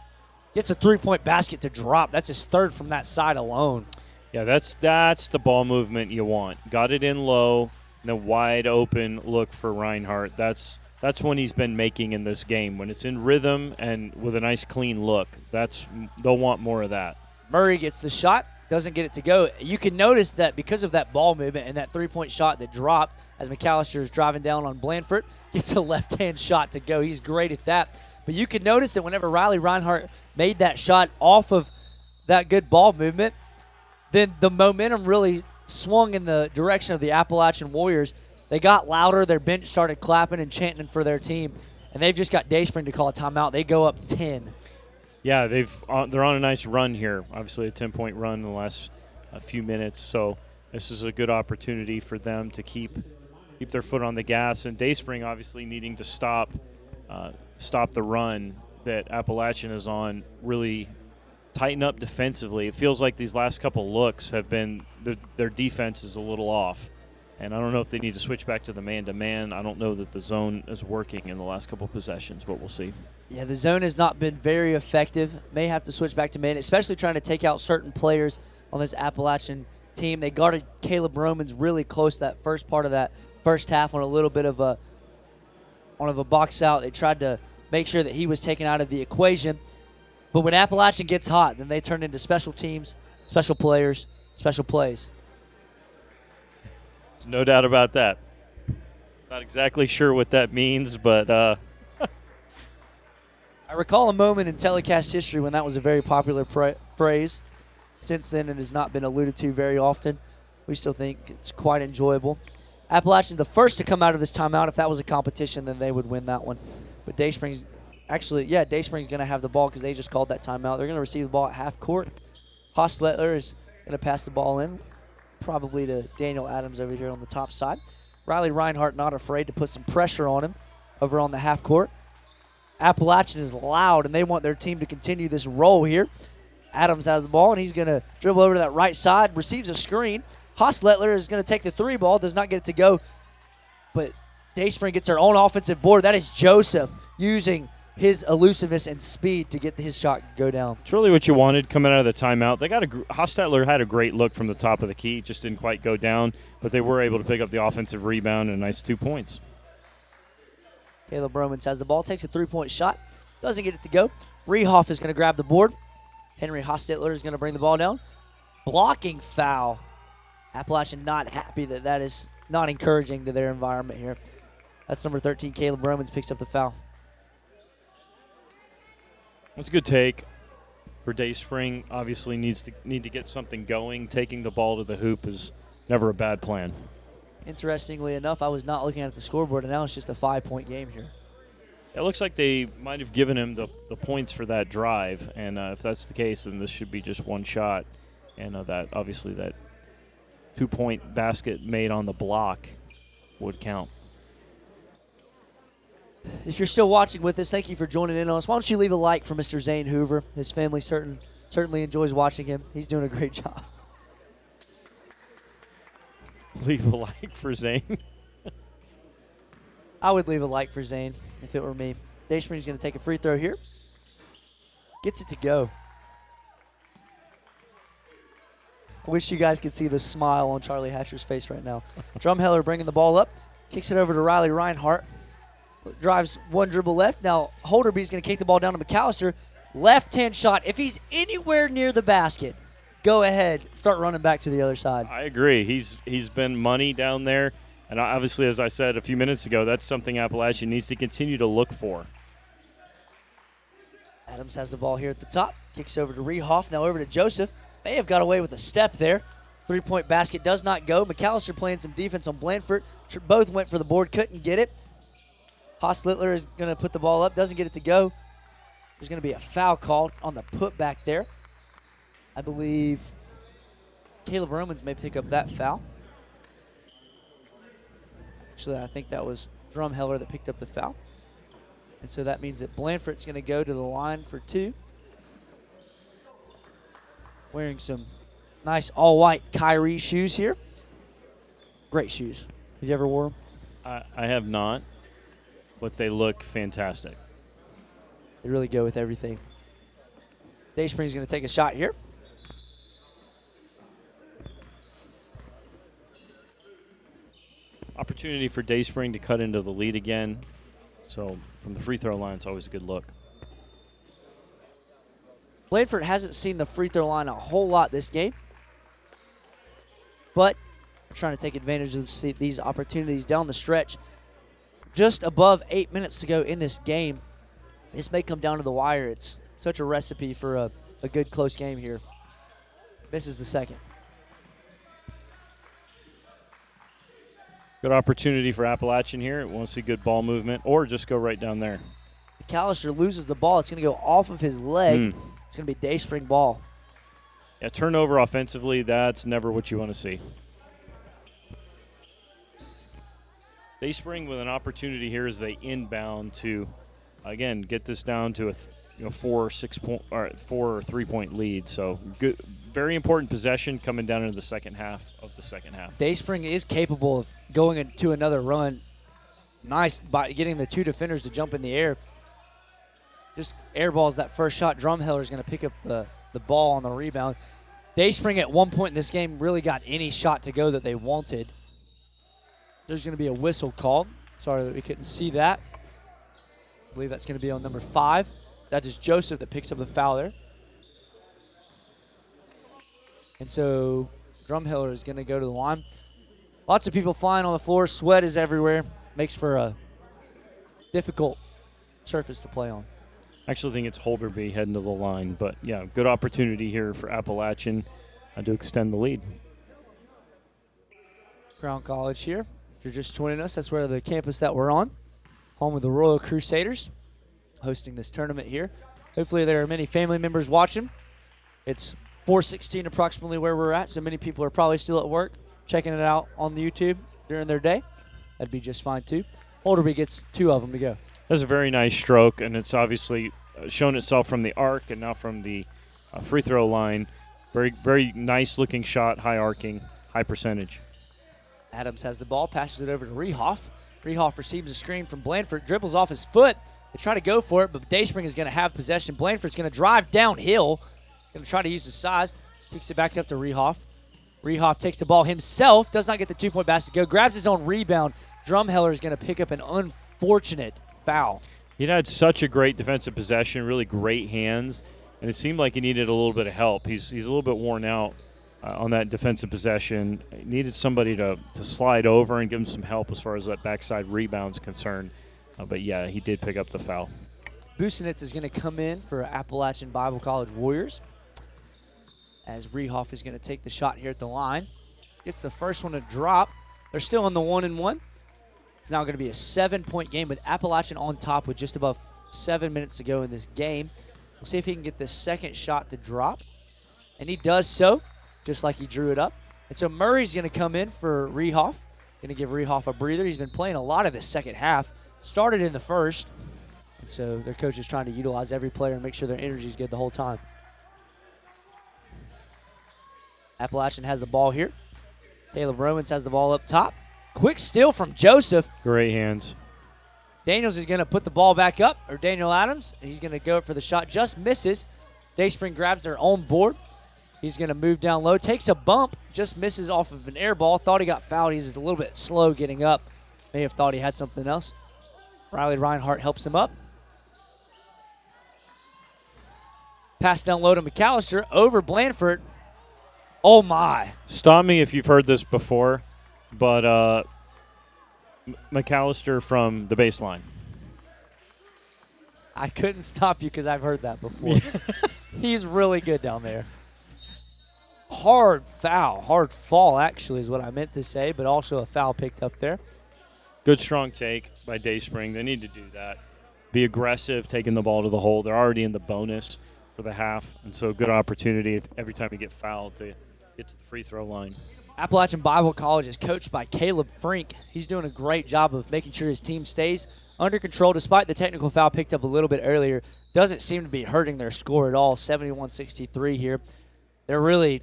Gets a three-point basket to drop. That's his third from that side alone. Yeah, that's the ball movement you want. Got it in low, and a wide open look for Reinhardt. That's when he's been making in this game. When it's in rhythm and with a nice clean look, they'll want more of that. Murray gets the shot, doesn't get it to go. You can notice that because of that ball movement and that three-point shot that dropped as McAllister is driving down on Blandford, gets a left-hand shot to go. He's great at that. But you can notice that whenever Riley Reinhardt made that shot off of that good ball movement, then the momentum really swung in the direction of the Appalachian Warriors. They got louder. Their bench started clapping and chanting for their team. And they've just got Dayspring to call a timeout. They go up 10. Yeah, they're on a nice run here. Obviously a 10-point run in the last few minutes. So this is a good opportunity for them to keep their foot on the gas. And Dayspring obviously needing to stop the run that Appalachian is on, really tighten up defensively. It feels like these last couple looks have been their defense is a little off. And I don't know if they need to switch back to the man-to-man. I don't know that the zone is working in the last couple possessions, but we'll see. Yeah, the zone has not been very effective. May have to switch back to man, especially trying to take out certain players on this Appalachian team. They guarded Caleb Romans really close that first part of that first half on a little bit of a box out. They tried to make sure that he was taken out of the equation. But when Appalachian gets hot, then they turn into special teams, special players, special plays. There's no doubt about that. Not exactly sure what that means, but I recall a moment in telecast history when that was a very popular phrase. Since then, it has not been alluded to very often. We still think it's quite enjoyable. Appalachian, the first to come out of this timeout. If that was a competition, then they would win that one. But Dayspring's going to have the ball because they just called that timeout. They're going to receive the ball at half court. Hostetler is going to pass the ball in, probably to Daniel Adams over here on the top side. Riley Reinhardt not afraid to put some pressure on him over on the half court. Appalachian is loud, and they want their team to continue this roll here. Adams has the ball, and he's going to dribble over to that right side, receives a screen. Hostetler is going to take the three ball, does not get it to go. But Dayspring gets their own offensive board. That is Joseph using his elusiveness and speed to get his shot to go down. It's really what you wanted coming out of the timeout. Hostetler had a great look from the top of the key, just didn't quite go down, but they were able to pick up the offensive rebound and a nice 2 points. Caleb Romans has the ball, takes a three-point shot, doesn't get it to go. Rehoff is going to grab the board. Henry Hostetler is going to bring the ball down. Blocking foul. Appalachian not happy that is not encouraging to their environment here. That's number 13, Caleb Romans picks up the foul. That's a good take for Dayspring. Obviously need to get something going. Taking the ball to the hoop is never a bad plan. Interestingly enough, I was not looking at the scoreboard, and now it's just a 5-point game here. It looks like they might have given him the points for that drive, and if that's the case, then this should be just one shot. And that 2-point basket made on the block would count. If you're still watching with us, thank you for joining in on us. Why don't you leave a like for Mr. Zane Hoover? His family certainly enjoys watching him. He's doing a great job. Leave a like for Zane. I would leave a like for Zane if it were me. Dayspring's going to take a free throw here. Gets it to go. I wish you guys could see the smile on Charlie Hatcher's face right now. Drumheller bringing the ball up. Kicks it over to Riley Reinhardt. Drives one dribble left. Now Holderby's going to kick the ball down to McAllister. Left-hand shot. If he's anywhere near the basket, go ahead. Start running back to the other side. I agree. He's been money down there. And obviously, as I said a few minutes ago, that's something Appalachian needs to continue to look for. Adams has the ball here at the top. Kicks over to Rehoff. Now over to Joseph. They have got away with a step there. Three-point basket does not go. McAllister playing some defense on Blandford. Both went for the board, couldn't get it. Hostetler is going to put the ball up, doesn't get it to go. There's going to be a foul called on the putback there. I believe Caleb Romans may pick up that foul. Actually, I think that was Drumheller that picked up the foul. And so that means that Blandford's going to go to the line for two. Wearing some nice all-white Kyrie shoes here. Great shoes. Have you ever wore them? I have not. but they look fantastic. They really go with everything. Dayspring's going to take a shot here. Opportunity for Dayspring to cut into the lead again. So from the free throw line, it's always a good look. Blandford hasn't seen the free throw line a whole lot this game, but trying to take advantage of these opportunities down the stretch. Just above 8 minutes to go in this game. This may come down to the wire. It's such a recipe for a good close game here. Misses the second. Good opportunity for Appalachian here. Want to see good ball movement, or just go right down there. McAllister loses the ball. It's going to go off of his leg. It's going to be Dayspring ball. Yeah, turnover offensively, that's never what you want to see. Dayspring with an opportunity here as they inbound to, again, get this down to a 4 or 3-point lead. So good, very important possession coming down into the second half of the second half. Dayspring is capable of going into another run. Nice by getting the two defenders to jump in the air. Just airballs that first shot. Drumheller is going to pick up the ball on the rebound. Dayspring at one point in this game really got any shot to go that they wanted. There's going to be a whistle called. Sorry that we couldn't see that. I believe that's going to be on number 5. That is Joseph that picks up the foul there. And so Drumheller is going to go to the line. Lots of people flying on the floor. Sweat is everywhere. Makes for a difficult surface to play on. I actually think it's Holderby heading to the line. But, yeah, good opportunity here for Appalachian to extend the lead. Crown College here. If you're just joining us, that's where the campus that we're on. Home of the Royal Crusaders. Hosting this tournament here. Hopefully there are many family members watching. It's 4:16 approximately where we're at, so many people are probably still at work checking it out on the YouTube during their day. That'd be just fine too. Holderby gets 2 of them to go. That's a very nice stroke, and it's obviously shown itself from the arc and now from the free throw line. Very, very nice looking shot, high arcing, high percentage. Adams has the ball, passes it over to Rehoff. Rehoff receives a screen from Blandford, dribbles off his foot. They try to go for it, but Dayspring is going to have possession. Blandford's going to drive downhill. Going to try to use his size. Kicks it back up to Rehoff. Rehoff takes the ball himself. Does not get the 2-point basket to go. Grabs his own rebound. Drumheller is going to pick up an unfortunate foul. He had such a great defensive possession, really great hands, and it seemed like he needed a little bit of help. He's a little bit worn out on that defensive possession. He needed somebody to slide over and give him some help as far as that backside rebound's concerned. But, yeah, he did pick up the foul. Busenitz is going to come in for Appalachian Bible College Warriors as Rehoff is going to take the shot here at the line. Gets the first one to drop. They're still on the 1-1. It's now going to be a 7-point game with Appalachian on top with just above 7 minutes to go in this game. We'll see if he can get the second shot to drop. And he does so, just like he drew it up. And so Murray's going to come in for Rehoff. Going to give Rehoff a breather. He's been playing a lot of this second half. Started in the first. And so their coach is trying to utilize every player and make sure their energy is good the whole time. Appalachian has the ball here. Caleb Romans has the ball up top. Quick steal from Joseph. Great hands. Daniels is going to put the ball back up, or Daniel Adams, and he's going to go for the shot. Just misses. Dayspring grabs their own board. He's going to move down low. Takes a bump. Just misses off of an air ball. Thought he got fouled. He's just a little bit slow getting up. May have thought he had something else. Riley Reinhardt helps him up. Pass down low to McAllister. Over Blandford. Oh, my. Stop me if you've heard this before, but McAllister from the baseline. I couldn't stop you because I've heard that before. He's really good down there. Hard foul. Hard fall, actually, is what I meant to say, but also a foul picked up there. Good strong take by Dayspring. They need to do that. Be aggressive, taking the ball to the hole. They're already in the bonus for the half, and so good opportunity every time you get fouled to get to the free throw line. Appalachian Bible College is coached by Caleb Frink. He's doing a great job of making sure his team stays under control despite the technical foul picked up a little bit earlier. Doesn't seem to be hurting their score at all, 71-63 here. They're really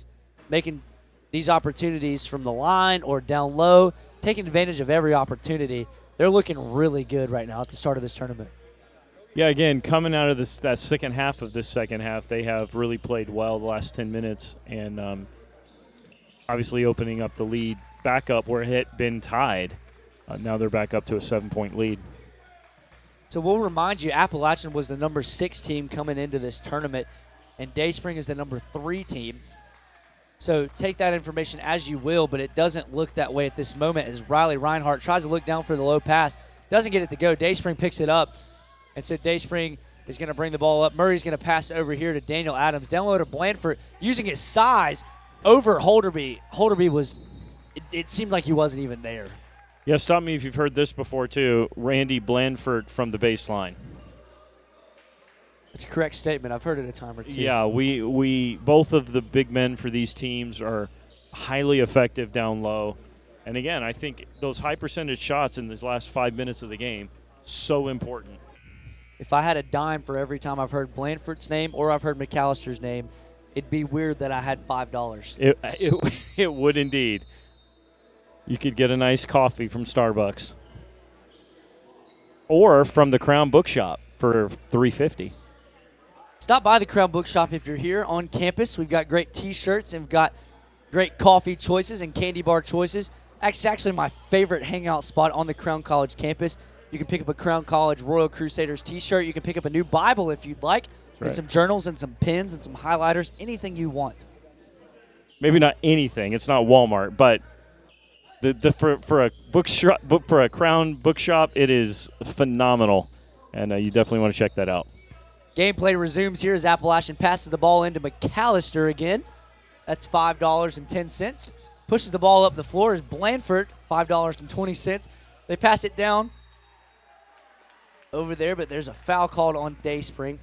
making these opportunities from the line or down low, taking advantage of every opportunity they're looking really good right now at the start of this tournament. Yeah, again, coming out of that second half of this second half, they have really played well the last 10 minutes and obviously opening up the lead back up where it had been tied. Now they're back up to a 7-point lead. So we'll remind you, Appalachian was the number 6 team coming into this tournament, and Dayspring is the number 3 team. So take that information as you will, but it doesn't look that way at this moment as Riley Reinhardt tries to look down for the low pass. Doesn't get it to go. Dayspring picks it up. And so Dayspring is going to bring the ball up. Murray's going to pass over here to Daniel Adams. Down low to Blandford using his size over Holderby. Holderby was, it seemed like he wasn't even there. Yeah, stop me if you've heard this before too. Randy Blandford from the baseline. That's a correct statement. I've heard it a time or two. Yeah, we both of the big men for these teams are highly effective down low. And again, I think those high percentage shots in these last 5 minutes of the game, so important. If I had a dime for every time I've heard Blandford's name or I've heard McAllister's name, it'd be weird that I had $5. It would indeed. You could get a nice coffee from Starbucks. Or from the Crown Bookshop for $3.50. Stop by the Crown Bookshop if you're here on campus. We've got great T-shirts and we've got great coffee choices and candy bar choices. That's actually my favorite hangout spot on the Crown College campus. You can pick up a Crown College Royal Crusaders T-shirt. You can pick up a new Bible if you'd like, and some journals and some pens and some highlighters, anything you want. Maybe not anything. It's not Walmart, but for a Crown Bookshop, it is phenomenal, and you definitely want to check that out. Gameplay resumes here as Appalachian passes the ball into McAllister again. That's $5.10. Pushes the ball up the floor is Blandford, $5.20. They pass it down over there, but there's a foul called on Dayspring.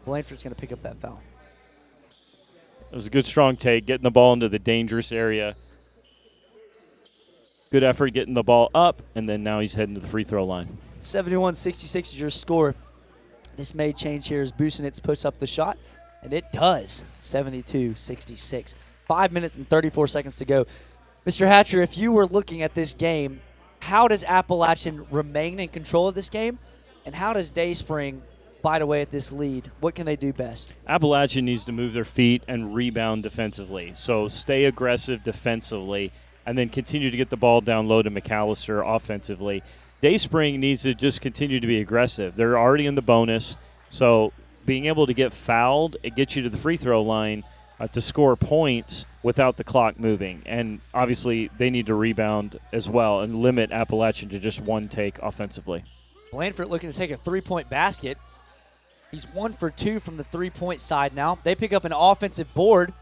Blandford's going to pick up that foul. It was a good, strong take, getting the ball into the dangerous area. Good effort getting the ball up, and then now he's heading to the free throw line. 71-66 is your score. This may change here as Busenitz puts up the shot, and it does. 72-66. 5 minutes and 34 seconds to go. Mr. Hatcher, if you were looking at this game, how does Appalachian remain in control of this game, and how does Dayspring bite away at this lead? What can they do best? Appalachian needs to move their feet and rebound defensively. So stay aggressive defensively and then continue to get the ball down low to McAllister offensively. Dayspring needs to just continue to be aggressive. They're already in the bonus, so being able to get fouled, it gets you to the free throw line to score points without the clock moving. And obviously they need to rebound as well and limit Appalachian to just one take offensively. Blandford looking to take a three-point basket. He's 1 for 2 from the three-point side now. They pick up an offensive board.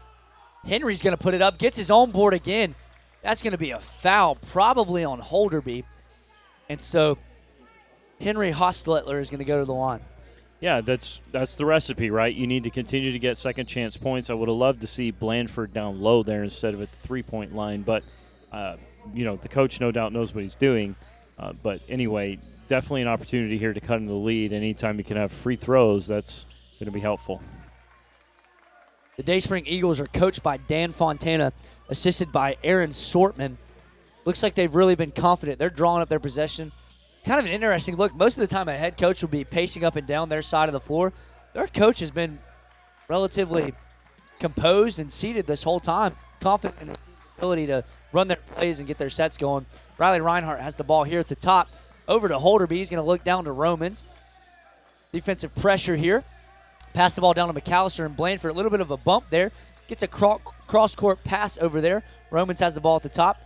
Henry's going to put it up, gets his own board again. That's going to be a foul, probably on Holderby. And so Henry Hostetler is going to go to the line. Yeah, that's the recipe, right? You need to continue to get second chance points. I would have loved to see Blandford down low there instead of at the three-point line. But, the coach no doubt knows what he's doing. But anyway, definitely an opportunity here to cut into the lead. Anytime you can have free throws, that's going to be helpful. The Dayspring Eagles are coached by Dan Fontana, assisted by Aaron Sortman. Looks like they've really been confident. They're drawing up their possession. Kind of an interesting look. Most of the time a head coach will be pacing up and down their side of the floor. Their coach has been relatively composed and seated this whole time, confident in his ability to run their plays and get their sets going. Riley Reinhardt has the ball here at the top. Over to Holderby. He's going to look down to Romans. Defensive pressure here. Pass the ball down to McAllister and Blandford. A little bit of a bump there. Gets a cross-court pass over there. Romans has the ball at the top.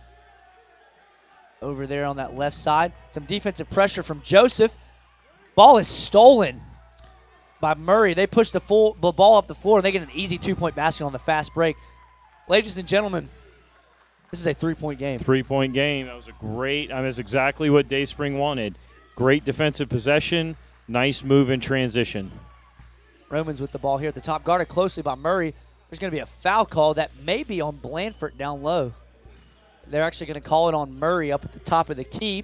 Over there on that left side. Some defensive pressure from Joseph. Ball is stolen by Murray. They push the ball up the floor, and they get an easy two-point basket on the fast break. Ladies and gentlemen, this is a three-point game. Three-point game. That was that's exactly what Dayspring wanted. Great defensive possession, nice move in transition. Romans with the ball here at the top, guarded closely by Murray. There's going to be a foul call that may be on Blandford down low. They're actually going to call it on Murray up at the top of the key.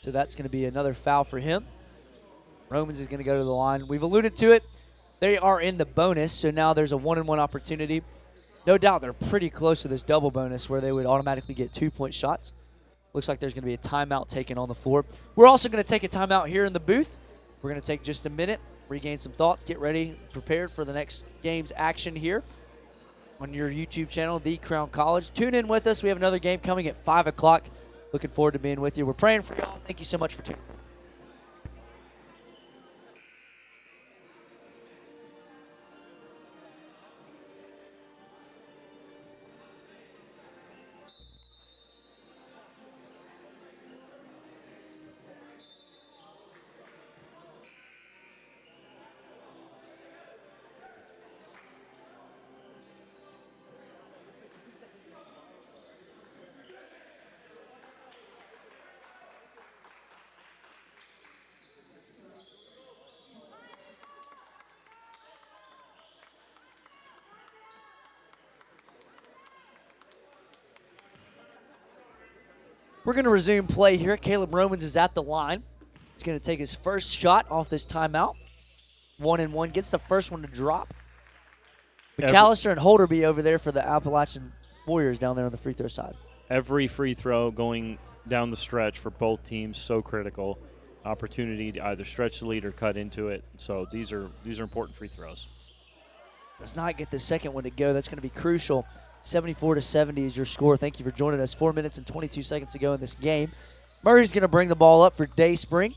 So that's going to be another foul for him. Romans is going to go to the line. We've alluded to it. They are in the bonus, so now there's a one-on-one opportunity. No doubt they're pretty close to this double bonus where they would automatically get 2-point shots. Looks like there's going to be a timeout taken on the floor. We're also going to take a timeout here in the booth. We're going to take just a minute, regain some thoughts, get ready, prepared for the next game's action here on your YouTube channel, The Crown College. Tune in with us. We have another game coming at 5 o'clock. Looking forward to being with you. We're praying for y'all. Thank you so much for tuning in. We're going to resume play here. Caleb Romans is at the line. He's going to take his first shot off this timeout. 1-and-1. Gets the first one to drop. McAllister and Holderby over there for the Appalachian Warriors down there on the free throw side. Every free throw going down the stretch for both teams so critical. Opportunity to either stretch the lead or cut into it. So these are important free throws. Does not get the second one to go. That's going to be crucial. 74-70 is your score. Thank you for joining us. 4 minutes and 22 seconds to go in this game. Murray's going to bring the ball up for Dayspring.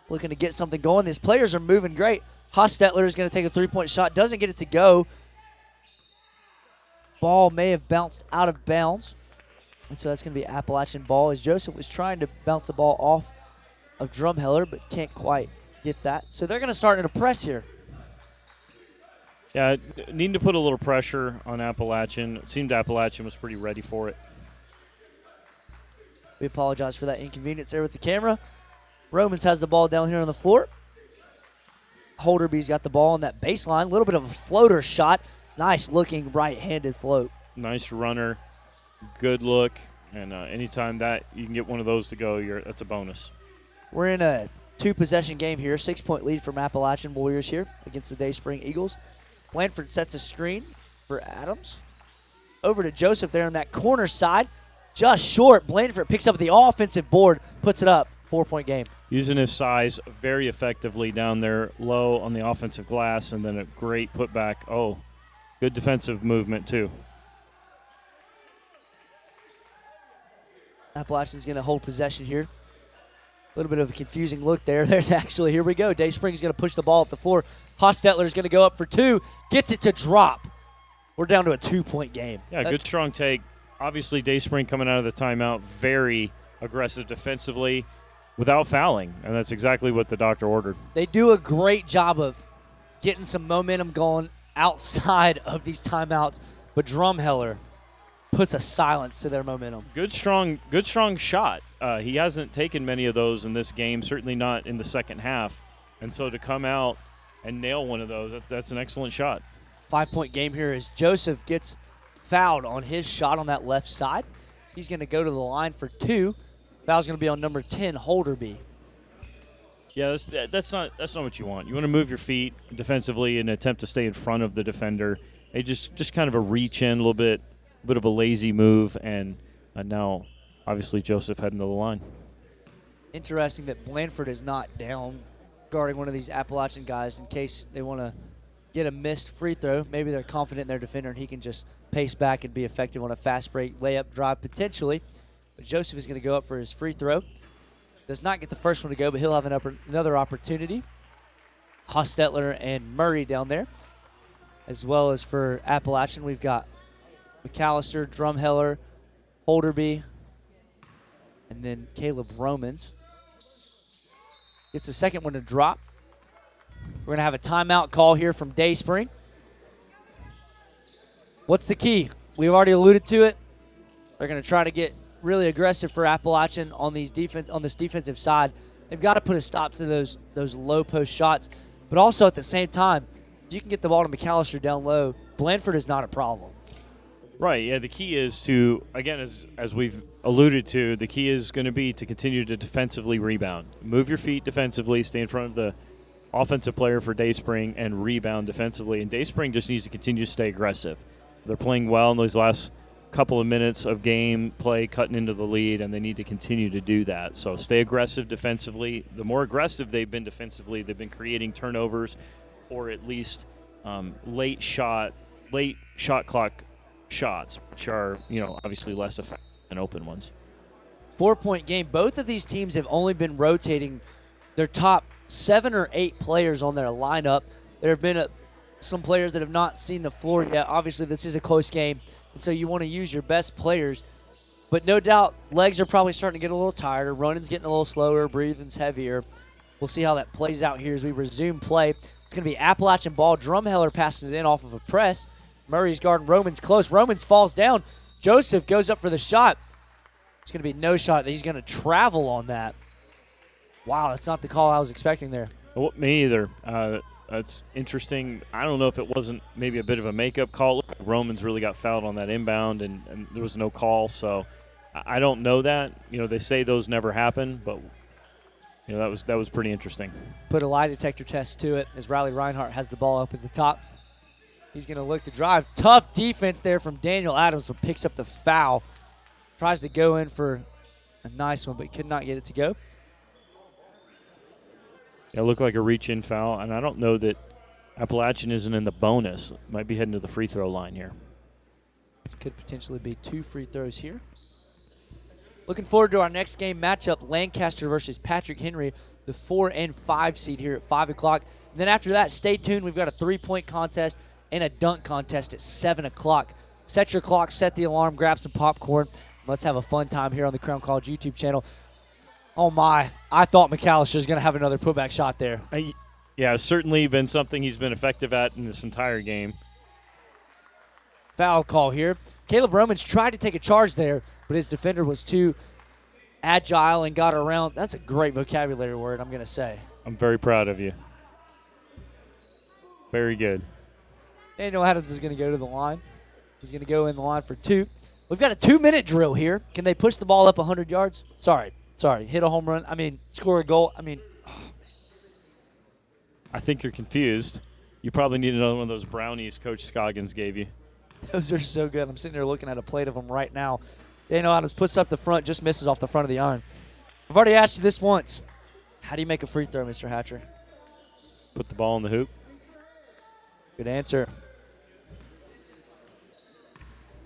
Looking to get something going. These players are moving great. Hostetler is going to take a three-point shot. Doesn't get it to go. Ball may have bounced out of bounds. And so that's going to be Appalachian ball as Joseph was trying to bounce the ball off of Drumheller but can't quite get that. So they're going to start in a press here. Yeah, needing to put a little pressure on Appalachian. It seemed Appalachian was pretty ready for it. We apologize for that inconvenience there with the camera. Romans has the ball down here on the floor. Holderby's got the ball on that baseline. A little bit of a floater shot. Nice looking right-handed float. Nice runner, good look, and anytime that you can get one of those to go, that's a bonus. We're in a two-possession game here. 6-point lead from Appalachian Warriors here against the Dayspring Eagles. Blanford sets a screen for Adams. Over to Joseph there on that corner side. Just short. Blanford picks up the offensive board, puts it up. 4-point game. Using his size very effectively down there low on the offensive glass, and then a great putback. Oh, good defensive movement too. Appalachian's going to hold possession here. A little bit of a confusing look there. There's actually, here we go. Dayspring's going to push the ball up the floor. Hostetler's going to go up for two. Gets it to drop. We're down to a 2-point game. Yeah, good strong take. Obviously, Dayspring coming out of the timeout, very aggressive defensively without fouling, and that's exactly what the doctor ordered. They do a great job of getting some momentum going outside of these timeouts, but Drumheller puts a silence to their momentum. Good strong shot. He hasn't taken many of those in this game, certainly not in the second half. And so to come out and nail one of those, that's an excellent shot. 5-point game here as Joseph gets fouled on his shot on that left side. He's going to go to the line for two. Foul's going to be on number 10, Holderby. Yeah, that's not what you want. You want to move your feet defensively and attempt to stay in front of the defender. They just kind of a reach in a little bit of a lazy move, and now obviously Joseph heading to the line. Interesting that Blanford is not down guarding one of these Appalachian guys in case they want to get a missed free throw. Maybe they're confident in their defender and he can just pace back and be effective on a fast break layup drive potentially. But Joseph is going to go up for his free throw. Does not get the first one to go, but he'll have another opportunity. Hostetler and Murray down there. As well as for Appalachian, we've got McAllister, Drumheller, Holderby, and then Caleb Romans. Gets the second one to drop. We're going to have a timeout call here from Dayspring. What's the key? We've already alluded to it. They're going to try to get really aggressive for Appalachian on this defensive side. They've got to put a stop to those low post shots. But also at the same time, if you can get the ball to McAllister down low, Blanford is not a problem. Right, yeah, the key is to, again, as we've alluded to, the key is going to be to continue to defensively rebound. Move your feet defensively, stay in front of the offensive player for Dayspring, and rebound defensively. And Dayspring just needs to continue to stay aggressive. They're playing well in those last couple of minutes of game play cutting into the lead, and they need to continue to do that. So stay aggressive defensively. The more aggressive they've been defensively, they've been creating turnovers or at least late shot clock shots, which are, obviously less effective than open ones. 4-point game. Both of these teams have only been rotating their top 7 or 8 players on their lineup. There have been some players that have not seen the floor yet. Obviously, this is a close game, and so you want to use your best players. But no doubt, legs are probably starting to get a little tired. Running's getting a little slower. Breathing's heavier. We'll see how that plays out here as we resume play. It's going to be Appalachian ball. Drumheller passing it in off of a press. Murray's guarding Romans close. Romans falls down. Joseph goes up for the shot. It's going to be no shot. He's going to travel on that. Wow, that's not the call I was expecting there. Well, me either. That's interesting. I don't know if it wasn't maybe a bit of a makeup call. It looked like Romans really got fouled on that inbound, and there was no call. So I don't know that. They say those never happen, but that was pretty interesting. Put a lie detector test to it as Riley Reinhardt has the ball up at the top. He's going to look to drive. Tough defense there from Daniel Adams, but picks up the foul. Tries to go in for a nice one, but could not get it to go. It looked like a reach-in foul, and I don't know that Appalachian isn't in the bonus. Might be heading to the free throw line here. Could potentially be 2 free throws here. Looking forward to our next game matchup, Lancaster versus Patrick Henry, the 4 and 5 seed here at 5 o'clock. And then after that, stay tuned. We've got a 3-point contest and a dunk contest at 7 o'clock. Set your clock, set the alarm, grab some popcorn. Let's have a fun time here on the Crown College YouTube channel. Oh, my. I thought McAllister's going to have another putback shot there. Yeah, it's certainly been something he's been effective at in this entire game. Foul call here. Caleb Romans tried to take a charge there, but his defender was too agile and got around. That's a great vocabulary word, I'm going to say. I'm very proud of you. Very good. Daniel Adams is going to go to the line. He's going to go in the line for 2. We've got a 2-minute drill here. Can they push the ball up 100 yards? Sorry. Hit a home run. Score a goal. I think you're confused. You probably need another one of those brownies Coach Scoggins gave you. Those are so good. I'm sitting there looking at a plate of them right now. Daniel Adams puts up the front, just misses off the front of the iron. I've already asked you this once. How do you make a free throw, Mr. Hatcher? Put the ball in the hoop. Good answer.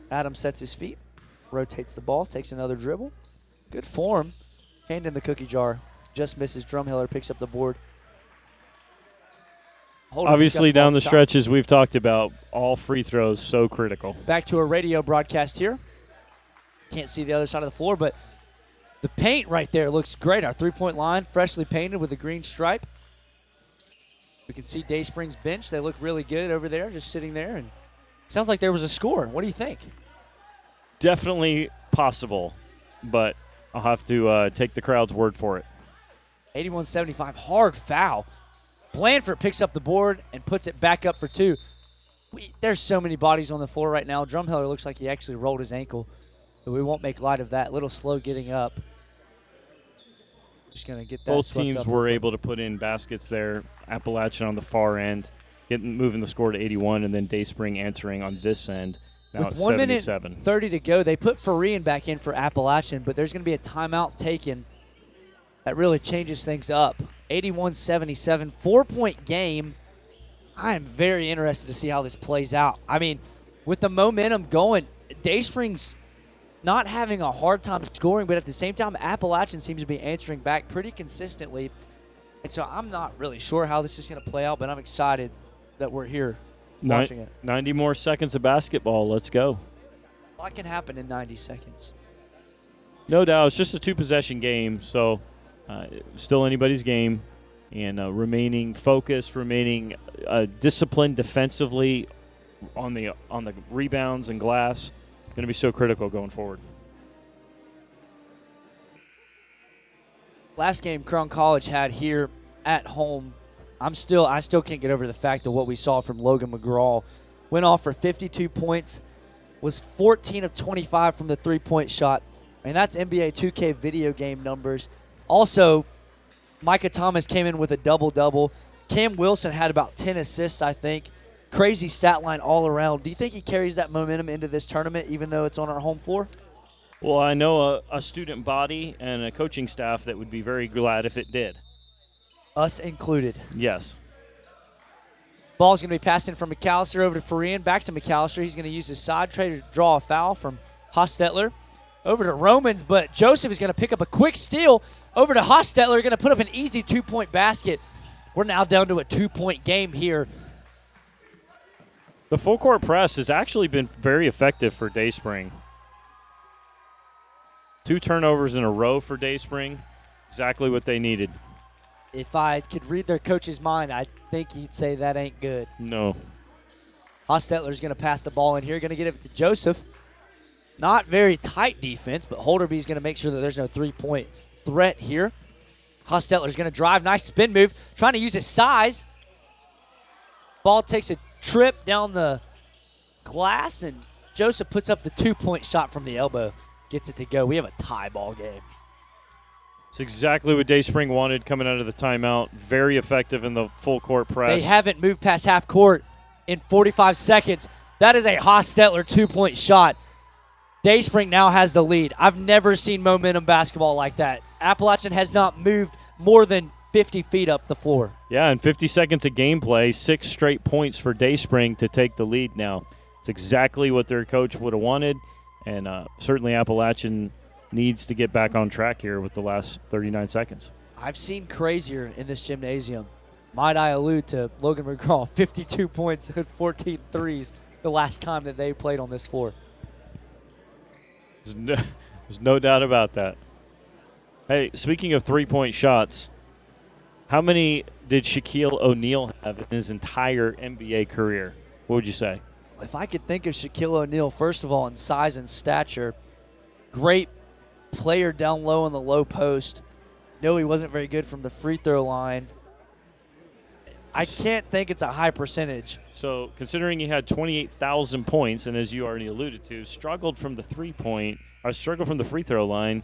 Adams sets his feet, rotates the ball, takes another dribble. Good form. Hand in the cookie jar. Just misses. Drumheller picks up the board. Obviously, down the stretches we've talked about, all free throws so critical. Back to a radio broadcast here. Can't see the other side of the floor, but the paint right there looks great. Our 3-point line, freshly painted with a green stripe. We can see Dayspring's bench. They look really good over there, just sitting there. And sounds like there was a score. What do you think? Definitely possible, but I'll have to take the crowd's word for it. 81-75, hard foul. Blandford picks up the board and puts it back up for 2. There's so many bodies on the floor right now. Drumheller looks like he actually rolled his ankle, but we won't make light of that. A little slow getting up. Just going to get that. Both teams were able to put in baskets there. Appalachian on the far end, moving the score to 81, and then Dayspring answering on this end. Now With it's 1 77. minute 30 to go, they put Farian back in for Appalachian, but there's going to be a timeout taken. That really changes things up. 81-77, 4-point game. I am very interested to see how this plays out. With the momentum going, Dayspring's not having a hard time scoring, but at the same time, Appalachian seems to be answering back pretty consistently. And so I'm not really sure how this is going to play out, but I'm excited that we're here watching it. 90 more seconds of basketball. Let's go. A lot can happen in 90 seconds. No doubt. It's just a 2-possession game, so still anybody's game. And remaining focused, remaining disciplined defensively on the rebounds and glass. Going to be so critical going forward. Last game Crown College had here at home, I still can't get over the fact of what we saw from Logan McGraw. Went off for 52 points, was 14 of 25 from the 3-point shot. That's NBA 2K video game numbers. Also, Micah Thomas came in with a double-double. Cam Wilson had about 10 assists, I think. crazy stat line all around. Do you think he carries that momentum into this tournament, even though it's on our home floor? Well, I know a student body and a coaching staff that would be very glad if it did. Us included. Yes. Ball's going to be passed in from McAllister over to Farian. Back to McAllister. He's going to use his side trade to draw a foul from Hostetler. Over to Romans, but Joseph is going to pick up a quick steal. Over to Hostetler, going to put up an easy 2-point basket. We're now down to a 2-point game here. The full court press has actually been very effective for Dayspring. 2 turnovers in a row for Dayspring. Exactly what they needed. If I could read their coach's mind, I think he'd say that ain't good. No. Hostetler's going to pass the ball in here, going to get it to Joseph. Not very tight defense, but Holderby's going to make sure that there's no 3-point threat here. Hostetler's going to drive. Nice spin move. Trying to use his size. Ball takes a trip down the glass, and Joseph puts up the 2-point shot from the elbow. Gets it to go. We have a tie ball game. It's exactly what Dayspring wanted coming out of the timeout. Very effective in the full court press. They haven't moved past half court in 45 seconds. That is a Hostetler 2-point shot. Dayspring now has the lead. I've never seen momentum basketball like that. Appalachian has not moved more than 50 feet up the floor. Yeah, in 50 seconds of gameplay, 6 straight points for Dayspring to take the lead now. It's exactly what their coach would have wanted, and certainly Appalachian needs to get back on track here with the last 39 seconds. I've seen crazier in this gymnasium. Might I allude to Logan McGraw, 52 points and 14 threes the last time that they played on this floor. There's no doubt about that. Hey, speaking of 3-point shots, how many did Shaquille O'Neal have in his entire NBA career? What would you say? If I could think of Shaquille O'Neal, first of all, in size and stature, great player down low in the low post. No, he wasn't very good from the free throw line. I can't think it's a high percentage. So considering he had 28,000 points, and as you already alluded to, struggled from the struggled from the free throw line,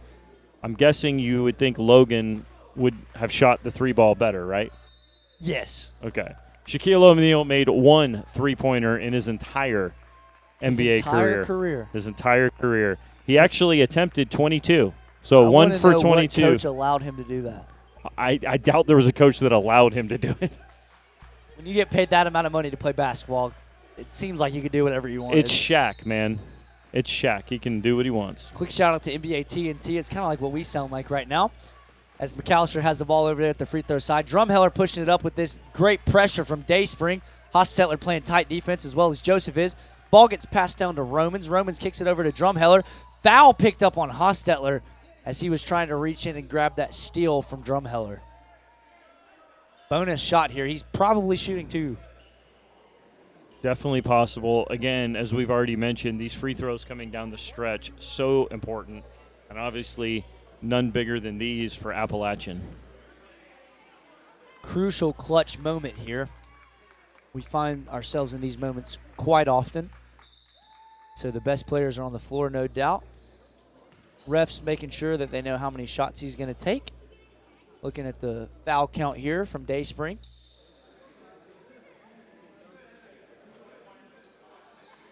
I'm guessing you would think Logan would have shot the 3-ball better, right? Yes. Okay. Shaquille O'Neal made 1 3-pointer in his entire NBA career. His entire career. He actually attempted 22. So I 1 for 22. What coach allowed him to do that? I doubt there was a coach that allowed him to do it. When you get paid that amount of money to play basketball, it seems like you can do whatever you want. It's Shaq, man. It's Shaq. He can do what he wants. Quick shout out to NBA TNT. It's kind of like what we sound like right now. As McAllister has the ball over there at the free throw side. Drumheller pushing it up with this great pressure from Dayspring. Hostetler playing tight defense as well as Joseph is. Ball gets passed down to Romans. Romans kicks it over to Drumheller. Foul picked up on Hostetler as he was trying to reach in and grab that steal from Drumheller. Bonus shot here. He's probably shooting 2. Definitely possible. Again, as we've already mentioned, these free throws coming down the stretch, so important. And obviously, none bigger than these for Appalachian. Crucial clutch moment here. We find ourselves in these moments quite often. So the best players are on the floor, no doubt. Refs making sure that they know how many shots he's going to take. Looking at the foul count here from Dayspring.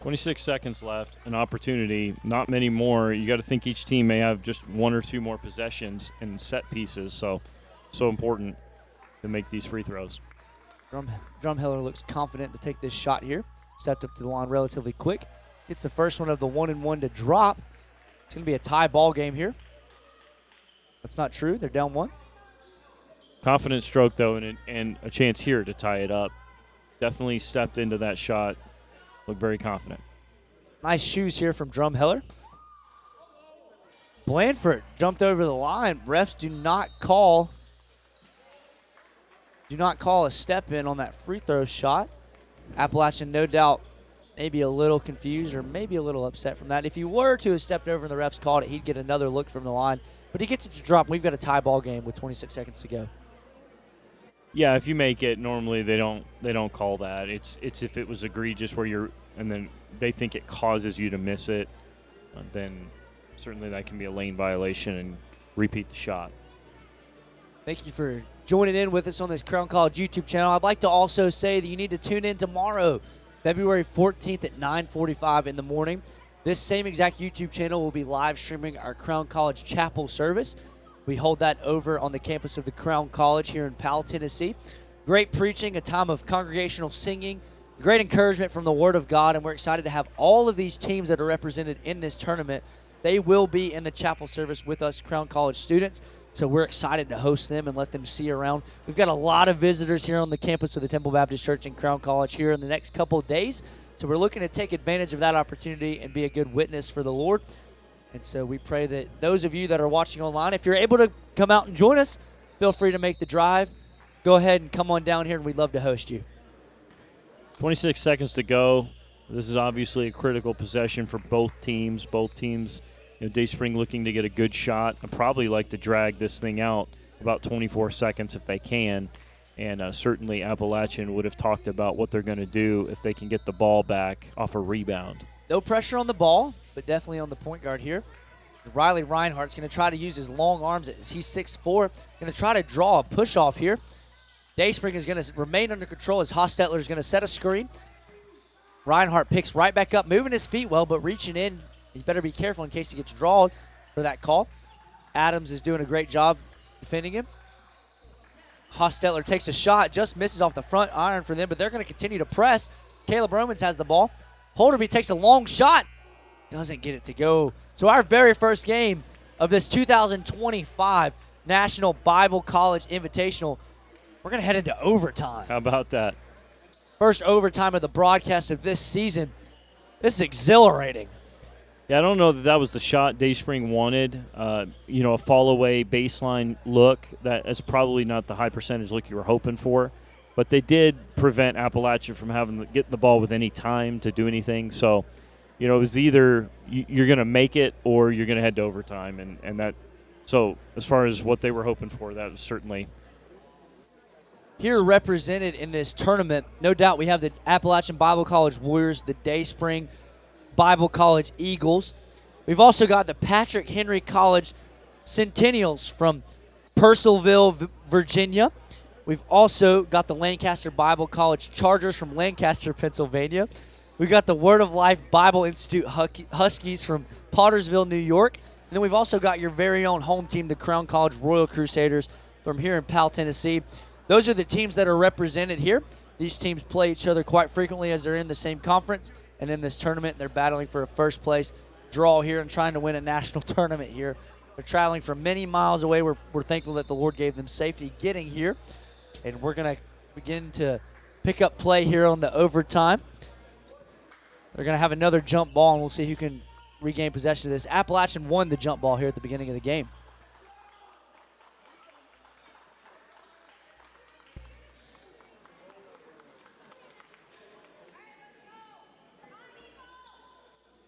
26 seconds left, an opportunity, not many more. You got to think each team may have just 1 or 2 more possessions and set pieces, so important to make these free throws. Drumheller looks confident to take this shot here. Stepped up to the line relatively quick. Gets the first one of the 1-and-1 to drop. It's going to be a tie ball game here. That's not true. They're down 1. Confident stroke, though, and a chance here to tie it up. Definitely stepped into that shot. Looked very confident. Nice shoes here from Drumheller. Blandford jumped over the line. Refs do not call a step in on that free throw shot. Appalachian, no doubt, maybe a little confused or maybe a little upset from that. If he were to have stepped over and the refs called it, he'd get another look from the line. But he gets it to drop. We've got a tie ball game with 26 seconds to go. Yeah, if you make it, normally they don't call that. It's if it was egregious and then they think it causes you to miss it, then certainly that can be a lane violation and repeat the shot. Thank you for joining in with us on this Crown College YouTube channel. I'd like to also say that you need to tune in tomorrow February 14th at 9:45 in the morning. This same exact YouTube channel will be live streaming our Crown College Chapel service. We hold that over on the campus of the Crown College here in Powell, Tennessee. Great preaching, a time of congregational singing, great encouragement from the Word of God, and we're excited to have all of these teams that are represented in this tournament. They will be in the chapel service with us Crown College students, so we're excited to host them and let them see around. We've got a lot of visitors here on the campus of the Temple Baptist Church in Crown College here in the next couple of days, so we're looking to take advantage of that opportunity and be a good witness for the Lord. And so we pray that those of you that are watching online, if you're able to come out and join us, feel free to make the drive. Go ahead and come on down here, and we'd love to host you. 26 seconds to go. This is obviously a critical possession for both teams. Both teams, Dayspring looking to get a good shot. I'd probably like to drag this thing out about 24 seconds if they can. And certainly Appalachian would have talked about what they're going to do if they can get the ball back off a rebound. No pressure on the ball, but definitely on the point guard here. Riley Reinhardt's going to try to use his long arms as he's 6'4", going to try to draw a push-off here. Dayspring is going to remain under control as Hostetler is going to set a screen. Reinhardt picks right back up, moving his feet well, but reaching in. He better be careful in case he gets drawn for that call. Adams is doing a great job defending him. Hostetler takes a shot, just misses off the front iron for them, but they're going to continue to press. Caleb Romans has the ball. Holderby takes a long shot. Doesn't get it to go. So our very first game of this 2025 National Bible College Invitational, we're going to head into overtime. How about that? First overtime of the broadcast of this season. This is exhilarating. Yeah, I don't know that was the shot Dayspring wanted. A fall-away baseline look. That's probably not the high percentage look you were hoping for. But they did prevent Appalachian from having to get the ball with any time to do anything. So, it was either you're going to make it or you're going to head to overtime. And that, so as far as what they were hoping for, that was certainly. Here represented in this tournament, no doubt we have the Appalachian Bible College Warriors, the Dayspring Bible College Eagles. We've also got the Patrick Henry College Centennials from Purcellville, Virginia. We've also got the Lancaster Bible College Chargers from Lancaster, Pennsylvania. We've got the Word of Life Bible Institute Huskies from Pottersville, New York. And then we've also got your very own home team, the Crown College Royal Crusaders from here in Powell, Tennessee. Those are the teams that are represented here. These teams play each other quite frequently as they're in the same conference. And in this tournament, they're battling for a first-place draw here and trying to win a national tournament here. They're traveling from many miles away. We're thankful that the Lord gave them safety getting here. And we're going to begin to pick up play here on the overtime. They're going to have another jump ball, and we'll see who can regain possession of this. Appalachian won the jump ball here at the beginning of the game.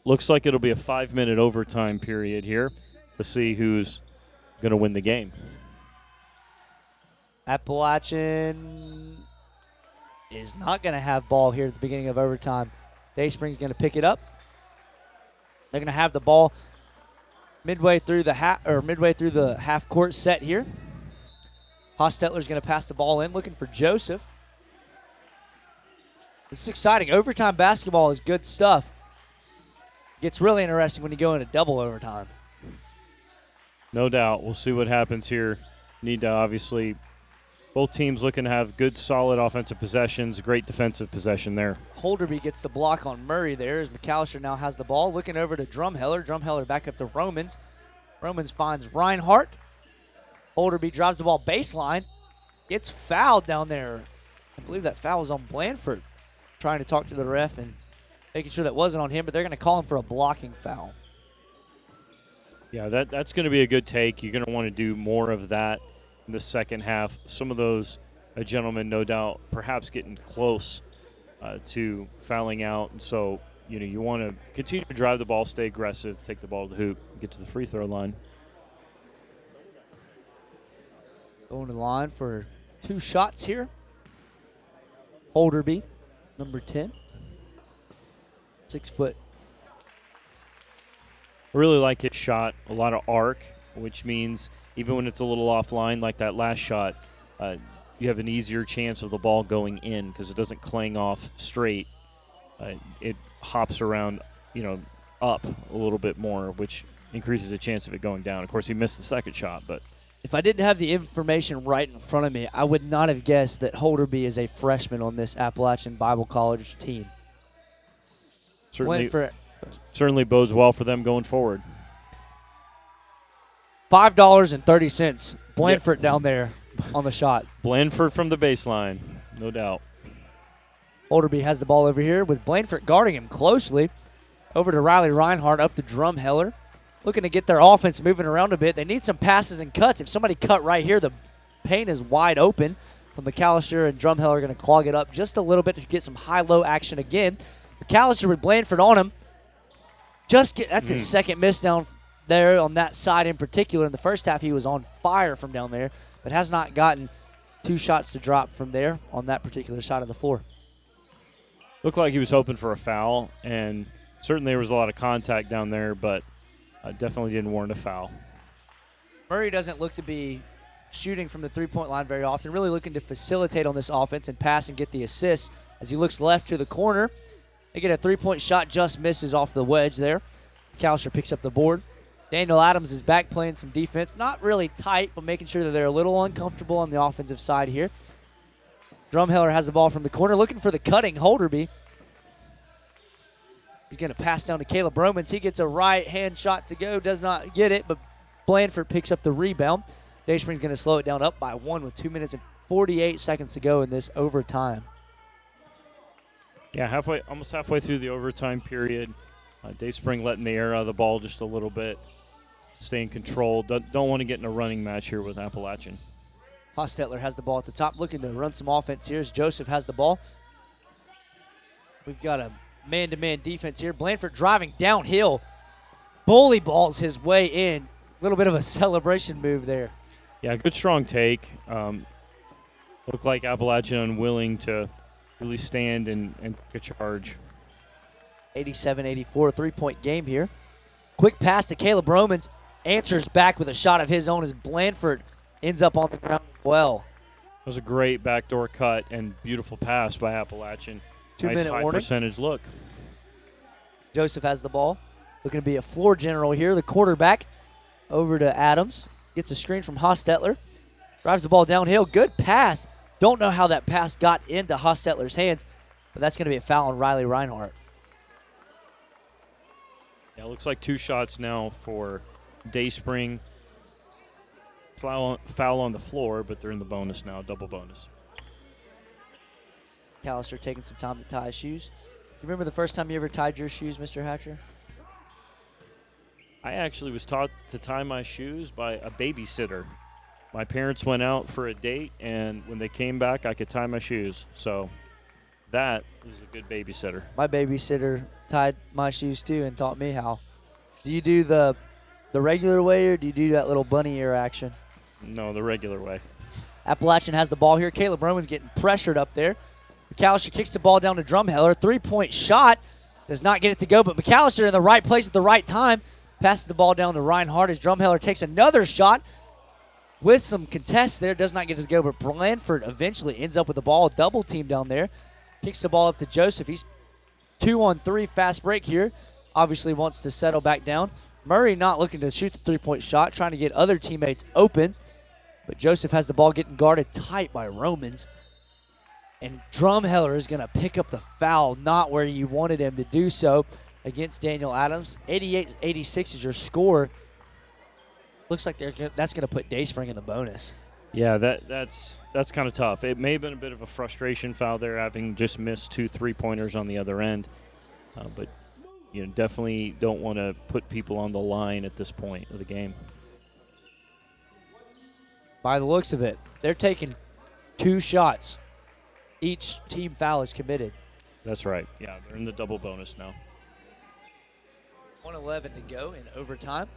Looks like it'll be a 5-minute overtime period here to see who's going to win the game. Appalachian is not going to have ball here at the beginning of overtime. Dayspring's going to pick it up. They're going to have the ball midway through the half court set here. Hostetler's going to pass the ball in, looking for Joseph. This is exciting. Overtime basketball is good stuff. Gets really interesting when you go into double overtime. No doubt. We'll see what happens here. Need to obviously, both teams looking to have good, solid offensive possessions, great defensive possession there. Holderby gets the block on Murray there as McAllister now has the ball. Looking over to Drumheller. Drumheller back up to Romans. Romans finds Reinhardt. Holderby drives the ball baseline. Gets fouled down there. I believe that foul was on Blandford. Trying to talk to the ref and making sure that wasn't on him, but they're going to call him for a blocking foul. Yeah, that's going to be a good take. You're going to want to do more of that in the second half. Some of those gentlemen, no doubt, perhaps getting close to fouling out. And so, you want to continue to drive the ball, stay aggressive, take the ball to the hoop, get to the free throw line. Going to the line for 2 shots here. Holderby, number 10. 6 foot. I really like his shot, a lot of arc, which means even when it's a little offline like that last shot, you have an easier chance of the ball going in because it doesn't clang off straight. it hops around, up a little bit more, which increases the chance of it going down. Of course, he missed the second shot, but If I didn't have the information right in front of me, I would not have guessed that Holderby is a freshman on this Appalachian Bible College team. certainly bodes well for them going forward. $5.30. Blandford down there on the shot. Blandford from the baseline, no doubt. Holderby has the ball over here with Blandford guarding him closely. Over to Riley Reinhardt, up to Drumheller. Looking to get their offense moving around a bit. They need some passes and cuts. If somebody cut right here, the paint is wide open. From McAllister and Drumheller are going to clog it up just a little bit to get some high-low action again. McAllister with Blandford on him. That's his second miss down there on that side in particular. In the first half, he was on fire from down there, but has not gotten 2 shots to drop from there on that particular side of the floor. Looked like he was hoping for a foul, and certainly there was a lot of contact down there, but definitely didn't warrant a foul. Murray doesn't look to be shooting from the three-point line very often, really looking to facilitate on this offense and pass and get the assists as he looks left to the corner. They get a three-point shot, just misses off the wedge there. McAllister picks up the board. Daniel Adams is back playing some defense. Not really tight, but making sure that they're a little uncomfortable on the offensive side here. Drumheller has the ball from the corner, looking for the cutting Holderby. He's going to pass down to Caleb Romans. He gets a right-hand shot to go, does not get it, but Blandford picks up the rebound. Dayspring's going to slow it down up by 1 with 2 minutes and 48 seconds to go in this overtime. Yeah, almost halfway through the overtime period. Dayspring letting the air out of the ball just a little bit. Stay in control. Don't want to get in a running match here with Appalachian. Hostetler has the ball at the top, looking to run some offense here as Joseph has the ball. We've got a man-to-man defense here. Blandford driving downhill. Bully balls his way in. A little bit of a celebration move there. Yeah, good strong take. Looked like Appalachian unwilling to really stand and take a charge. 87-84, three-point game here. Quick pass to Caleb Romans. Answers back with a shot of his own as Blandford ends up on the ground well. It was a great backdoor cut and beautiful pass by Appalachian. Nice high percentage look. Joseph has the ball. Looking to be a floor general here. The quarterback over to Adams. Gets a screen from Hostetler. Drives the ball downhill. Good pass. Don't know how that pass got into Hostetler's hands, but that's going to be a foul on Riley Reinhardt. Yeah, it looks like 2 shots now for Dayspring. Foul on the floor, but they're in the bonus now, double bonus. McAllister taking some time to tie his shoes. Do you remember the first time you ever tied your shoes, Mr. Hatcher? I actually was taught to tie my shoes by a babysitter. My parents went out for a date, and when they came back, I could tie my shoes. So that is a good babysitter. My babysitter tied my shoes too and taught me how. Do you do the regular way, or do you do that little bunny ear action? No, the regular way. Appalachian has the ball here. Caleb Roman's getting pressured up there. McAllister kicks the ball down to Drumheller. Three-point shot. Does not get it to go, but McAllister in the right place at the right time. Passes the ball down to Reinhardt as Drumheller takes another shot. With some contests there, does not get it to go, but Blandford eventually ends up with the ball. Double team down there. Kicks the ball up to Joseph. He's 2-on-3 fast break here. Obviously wants to settle back down. Murray not looking to shoot the three-point shot, trying to get other teammates open. But Joseph has the ball getting guarded tight by Romans. And Drumheller is going to pick up the foul, not where you wanted him to do so, against Daniel Adams. 88-86 is your score. Looks like that's going to put Dayspring in the bonus. Yeah, that's kind of tough. It may have been a bit of a frustration foul there, having just missed 2 3-pointers on the other end. But definitely don't want to put people on the line at this point of the game. By the looks of it, they're taking 2 shots. Each team foul is committed. That's right. Yeah, they're in the double bonus now. 1:11 to go in overtime.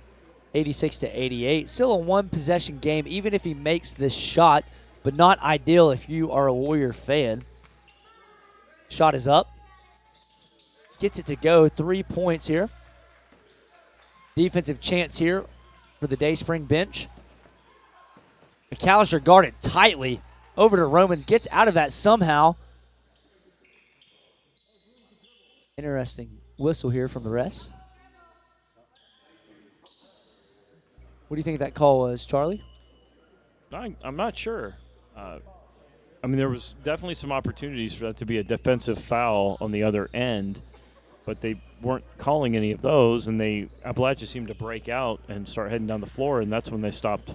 86-88. Still a one-possession game, even if he makes this shot, but not ideal if you are a Warrior fan. Shot is up. Gets it to go. 3 points here. Defensive chance here for the Dayspring bench. McAllister guarded tightly. Over to Romans. Gets out of that somehow. Interesting whistle here from the refs. What do you think that call was, Charlie? I'm not sure. I mean, there was definitely some opportunities for that to be a defensive foul on the other end, but they weren't calling any of those, and Appalachia seemed to break out and start heading down the floor, and that's when they stopped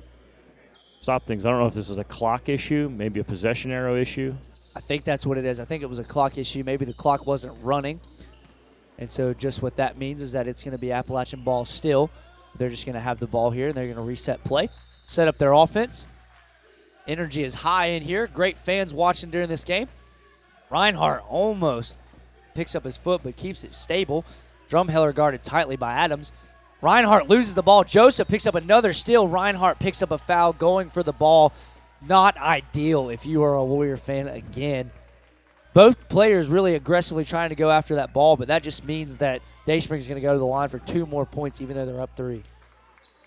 things. I don't know if this is a clock issue, maybe a possession arrow issue. I think that's what it is. I think it was a clock issue. Maybe the clock wasn't running. And so just what that means is that it's going to be Appalachian ball still. They're just going to have the ball here, and they're going to reset play, set up their offense. Energy is high in here. Great fans watching during this game. Reinhardt almost picks up his foot but keeps it stable. Drumheller guarded tightly by Adams. Reinhardt loses the ball. Joseph picks up another steal. Reinhardt picks up a foul going for the ball. Not ideal if you are a Warrior fan again. Both players really aggressively trying to go after that ball, but that just means that Dayspring is going to go to the line for 2 more points even though they're up 3.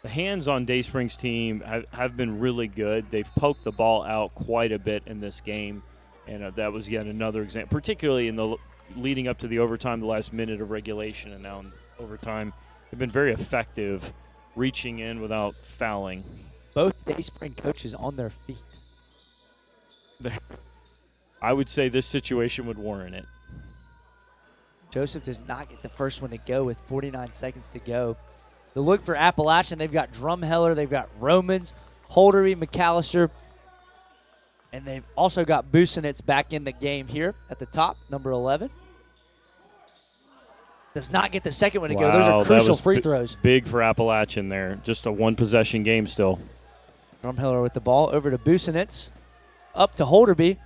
The hands on Dayspring's team have been really good. They've poked the ball out quite a bit in this game, and that was yet another example, particularly in the leading up to the overtime, the last minute of regulation, and now in overtime. They've been very effective reaching in without fouling. Both Dayspring coaches on their feet. I would say this situation would warrant it. Joseph does not get the first one to go with 49 seconds to go. The look for Appalachian, they've got Drumheller, they've got Romans, Holderby, McAllister, and they've also got Busenitz back in the game here at the top, number 11. Does not get the second one to go. Those are crucial free throws. Big for Appalachian there. Just a one-possession game still. Drumheller with the ball over to Busenitz, up to Holderby.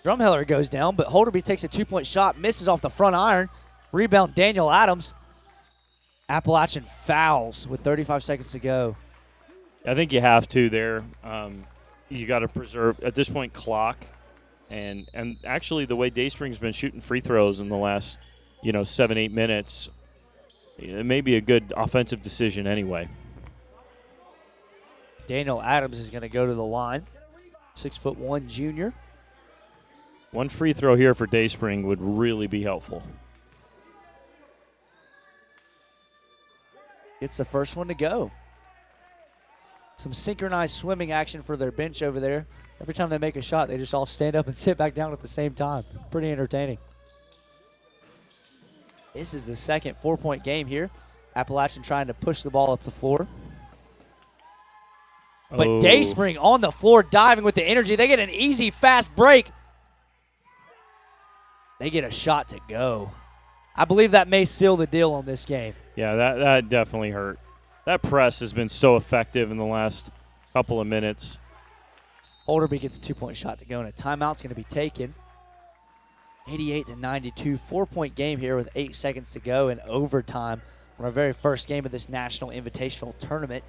Drumheller goes down, but Holderby takes a 2-point shot, misses off the front iron. Rebound, Daniel Adams. Appalachian fouls with 35 seconds to go. I think you have to there. You got to preserve, at this point, clock. And actually, the way Dayspring's been shooting free throws in the last, 7-8 minutes, it may be a good offensive decision anyway. Daniel Adams is going to go to the line. 6'1" junior. One free throw here for Dayspring would really be helpful. Gets the first one to go. Some synchronized swimming action for their bench over there. Every time they make a shot, they just all stand up and sit back down at the same time. Pretty entertaining. This is the second 4-point game here. Appalachian trying to push the ball up the floor. But Dayspring on the floor diving with the energy. They get an easy, fast break. They get a shot to go. I believe that may seal the deal on this game. Yeah, that definitely hurt. That press has been so effective in the last couple of minutes. Holderby gets a 2-point shot to go, and a timeout's going to be taken. 88-92, 4-point game here with 8 seconds to go in overtime on our very first game of this National Invitational Tournament.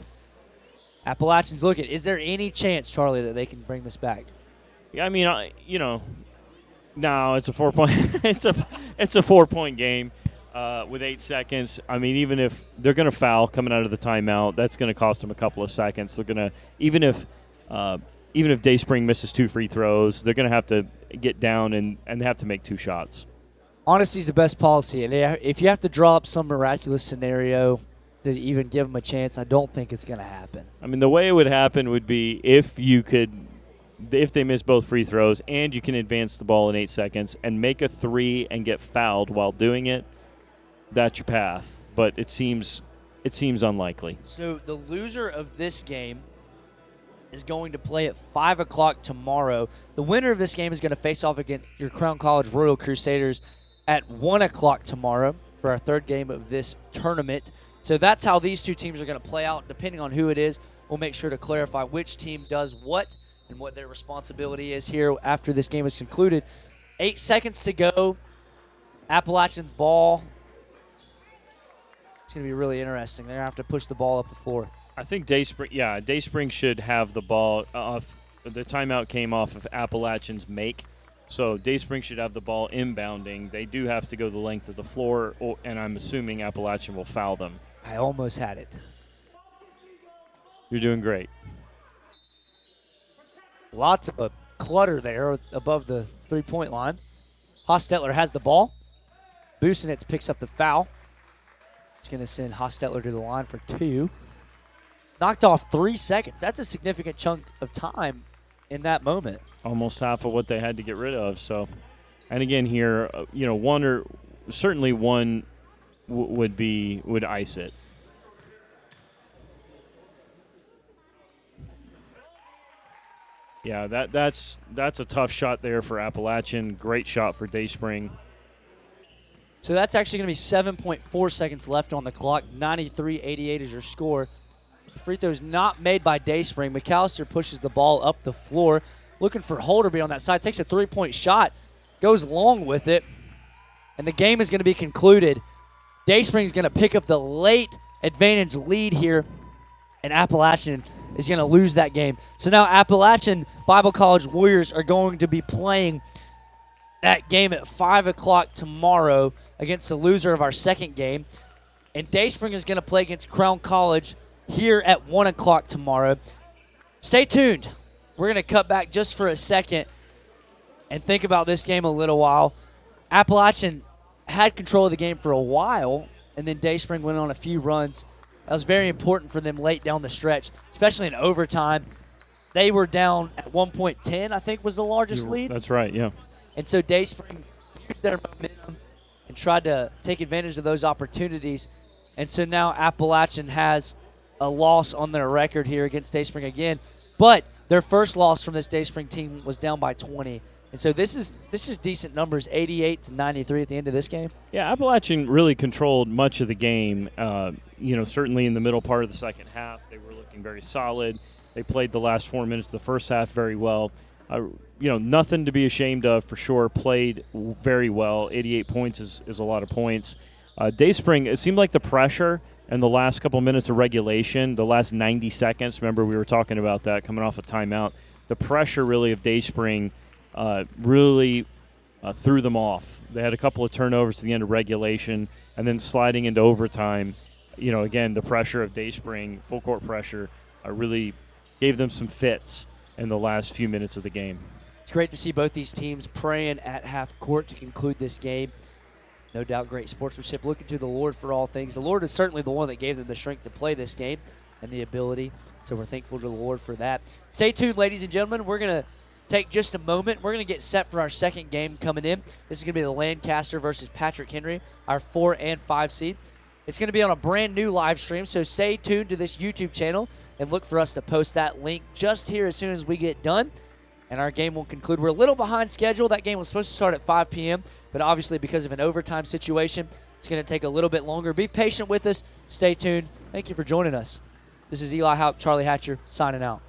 Appalachians looking. Is there any chance, Charlie, that they can bring this back? Yeah, I mean, no, it's a 4-point. it's a 4-point game with 8 seconds. I mean, even if they're going to foul coming out of the timeout, that's going to cost them a couple of seconds. They're going to even if Dayspring misses 2 free throws, they're going to have to get down and they have to make 2 shots. Honesty is the best policy, and if you have to draw up some miraculous scenario to even give them a chance, I don't think it's going to happen. I mean, the way it would happen would be if they miss both free throws and you can advance the ball in 8 seconds and make a 3 and get fouled while doing it, that's your path. But it seems unlikely. So the loser of this game is going to play at 5 o'clock tomorrow. The winner of this game is going to face off against your Crown College Royal Crusaders at 1 o'clock tomorrow for our third game of this tournament. So that's how these two teams are going to play out. Depending on who it is, we'll make sure to clarify which team does what and what their responsibility is here after this game is concluded. 8 seconds to go. Appalachian's ball. It's going to be really interesting. They're going to have to push the ball up the floor. I think Dayspring should have the ball off. The timeout came off of Appalachian's make, so Dayspring should have the ball inbounding. They do have to go the length of the floor, and I'm assuming Appalachian will foul them. I almost had it. You're doing great. Lots of clutter there above the 3-point line. Hostetler has the ball. Busenitz picks up the foul. He's going to send Hostetler to the line for 2. Knocked off 3 seconds. That's a significant chunk of time in that moment. Almost half of what they had to get rid of. So, and again here, one or certainly one would ice it. Yeah, that's a tough shot there for Appalachian. Great shot for Dayspring. So that's actually going to be 7.4 seconds left on the clock. 93-88 is your score. The free throw's not made by Dayspring. McAllister pushes the ball up the floor, looking for Holderby on that side. Takes a 3-point shot, goes long with it, and the game is going to be concluded. Dayspring's going to pick up the late advantage lead here, and Appalachian is going to lose that game. So now Appalachian Bible College Warriors are going to be playing that game at 5 o'clock tomorrow against the loser of our second game. And Dayspring is going to play against Crown College here at 1 o'clock tomorrow. Stay tuned. We're going to cut back just for a second and think about this game a little while. Appalachian had control of the game for a while, and then Dayspring went on a few runs. That was very important for them late down the stretch, especially in overtime. They were down at 1.10, I think was the largest lead. That's right, yeah. And so Dayspring used their momentum and tried to take advantage of those opportunities. And so now Appalachian has a loss on their record here against Dayspring again. But their first loss from this Dayspring team was down by 20. And so this is decent numbers, 88-93 at the end of this game. Yeah, Appalachian really controlled much of the game. Certainly in the middle part of the second half, they were looking very solid. They played the last 4 minutes of the first half very well. Nothing to be ashamed of for sure. Played very well. 88 points is a lot of points. Dayspring, it seemed like the pressure in the last couple minutes of regulation, the last 90 seconds, remember we were talking about that coming off a timeout, the pressure really of Dayspring really threw them off. They had a couple of turnovers at the end of regulation, and then sliding into overtime, again, the pressure of Dayspring, full court pressure, really gave them some fits in the last few minutes of the game. It's great to see both these teams praying at half court to conclude this game. No doubt great sportsmanship, looking to the Lord for all things. The Lord is certainly the one that gave them the strength to play this game and the ability, so we're thankful to the Lord for that. Stay tuned, ladies and gentlemen. We're going to take just a moment. We're going to get set for our second game coming in. This is going to be the Lancaster versus Patrick Henry, our 4 and 5 seed. It's going to be on a brand new live stream, so stay tuned to this YouTube channel and look for us to post that link just here as soon as we get done. And our game will conclude. We're a little behind schedule. That game was supposed to start at 5 p.m., but obviously because of an overtime situation, it's going to take a little bit longer. Be patient with us. Stay tuned. Thank you for joining us. This is Eli Houck, Charlie Hatcher, signing out.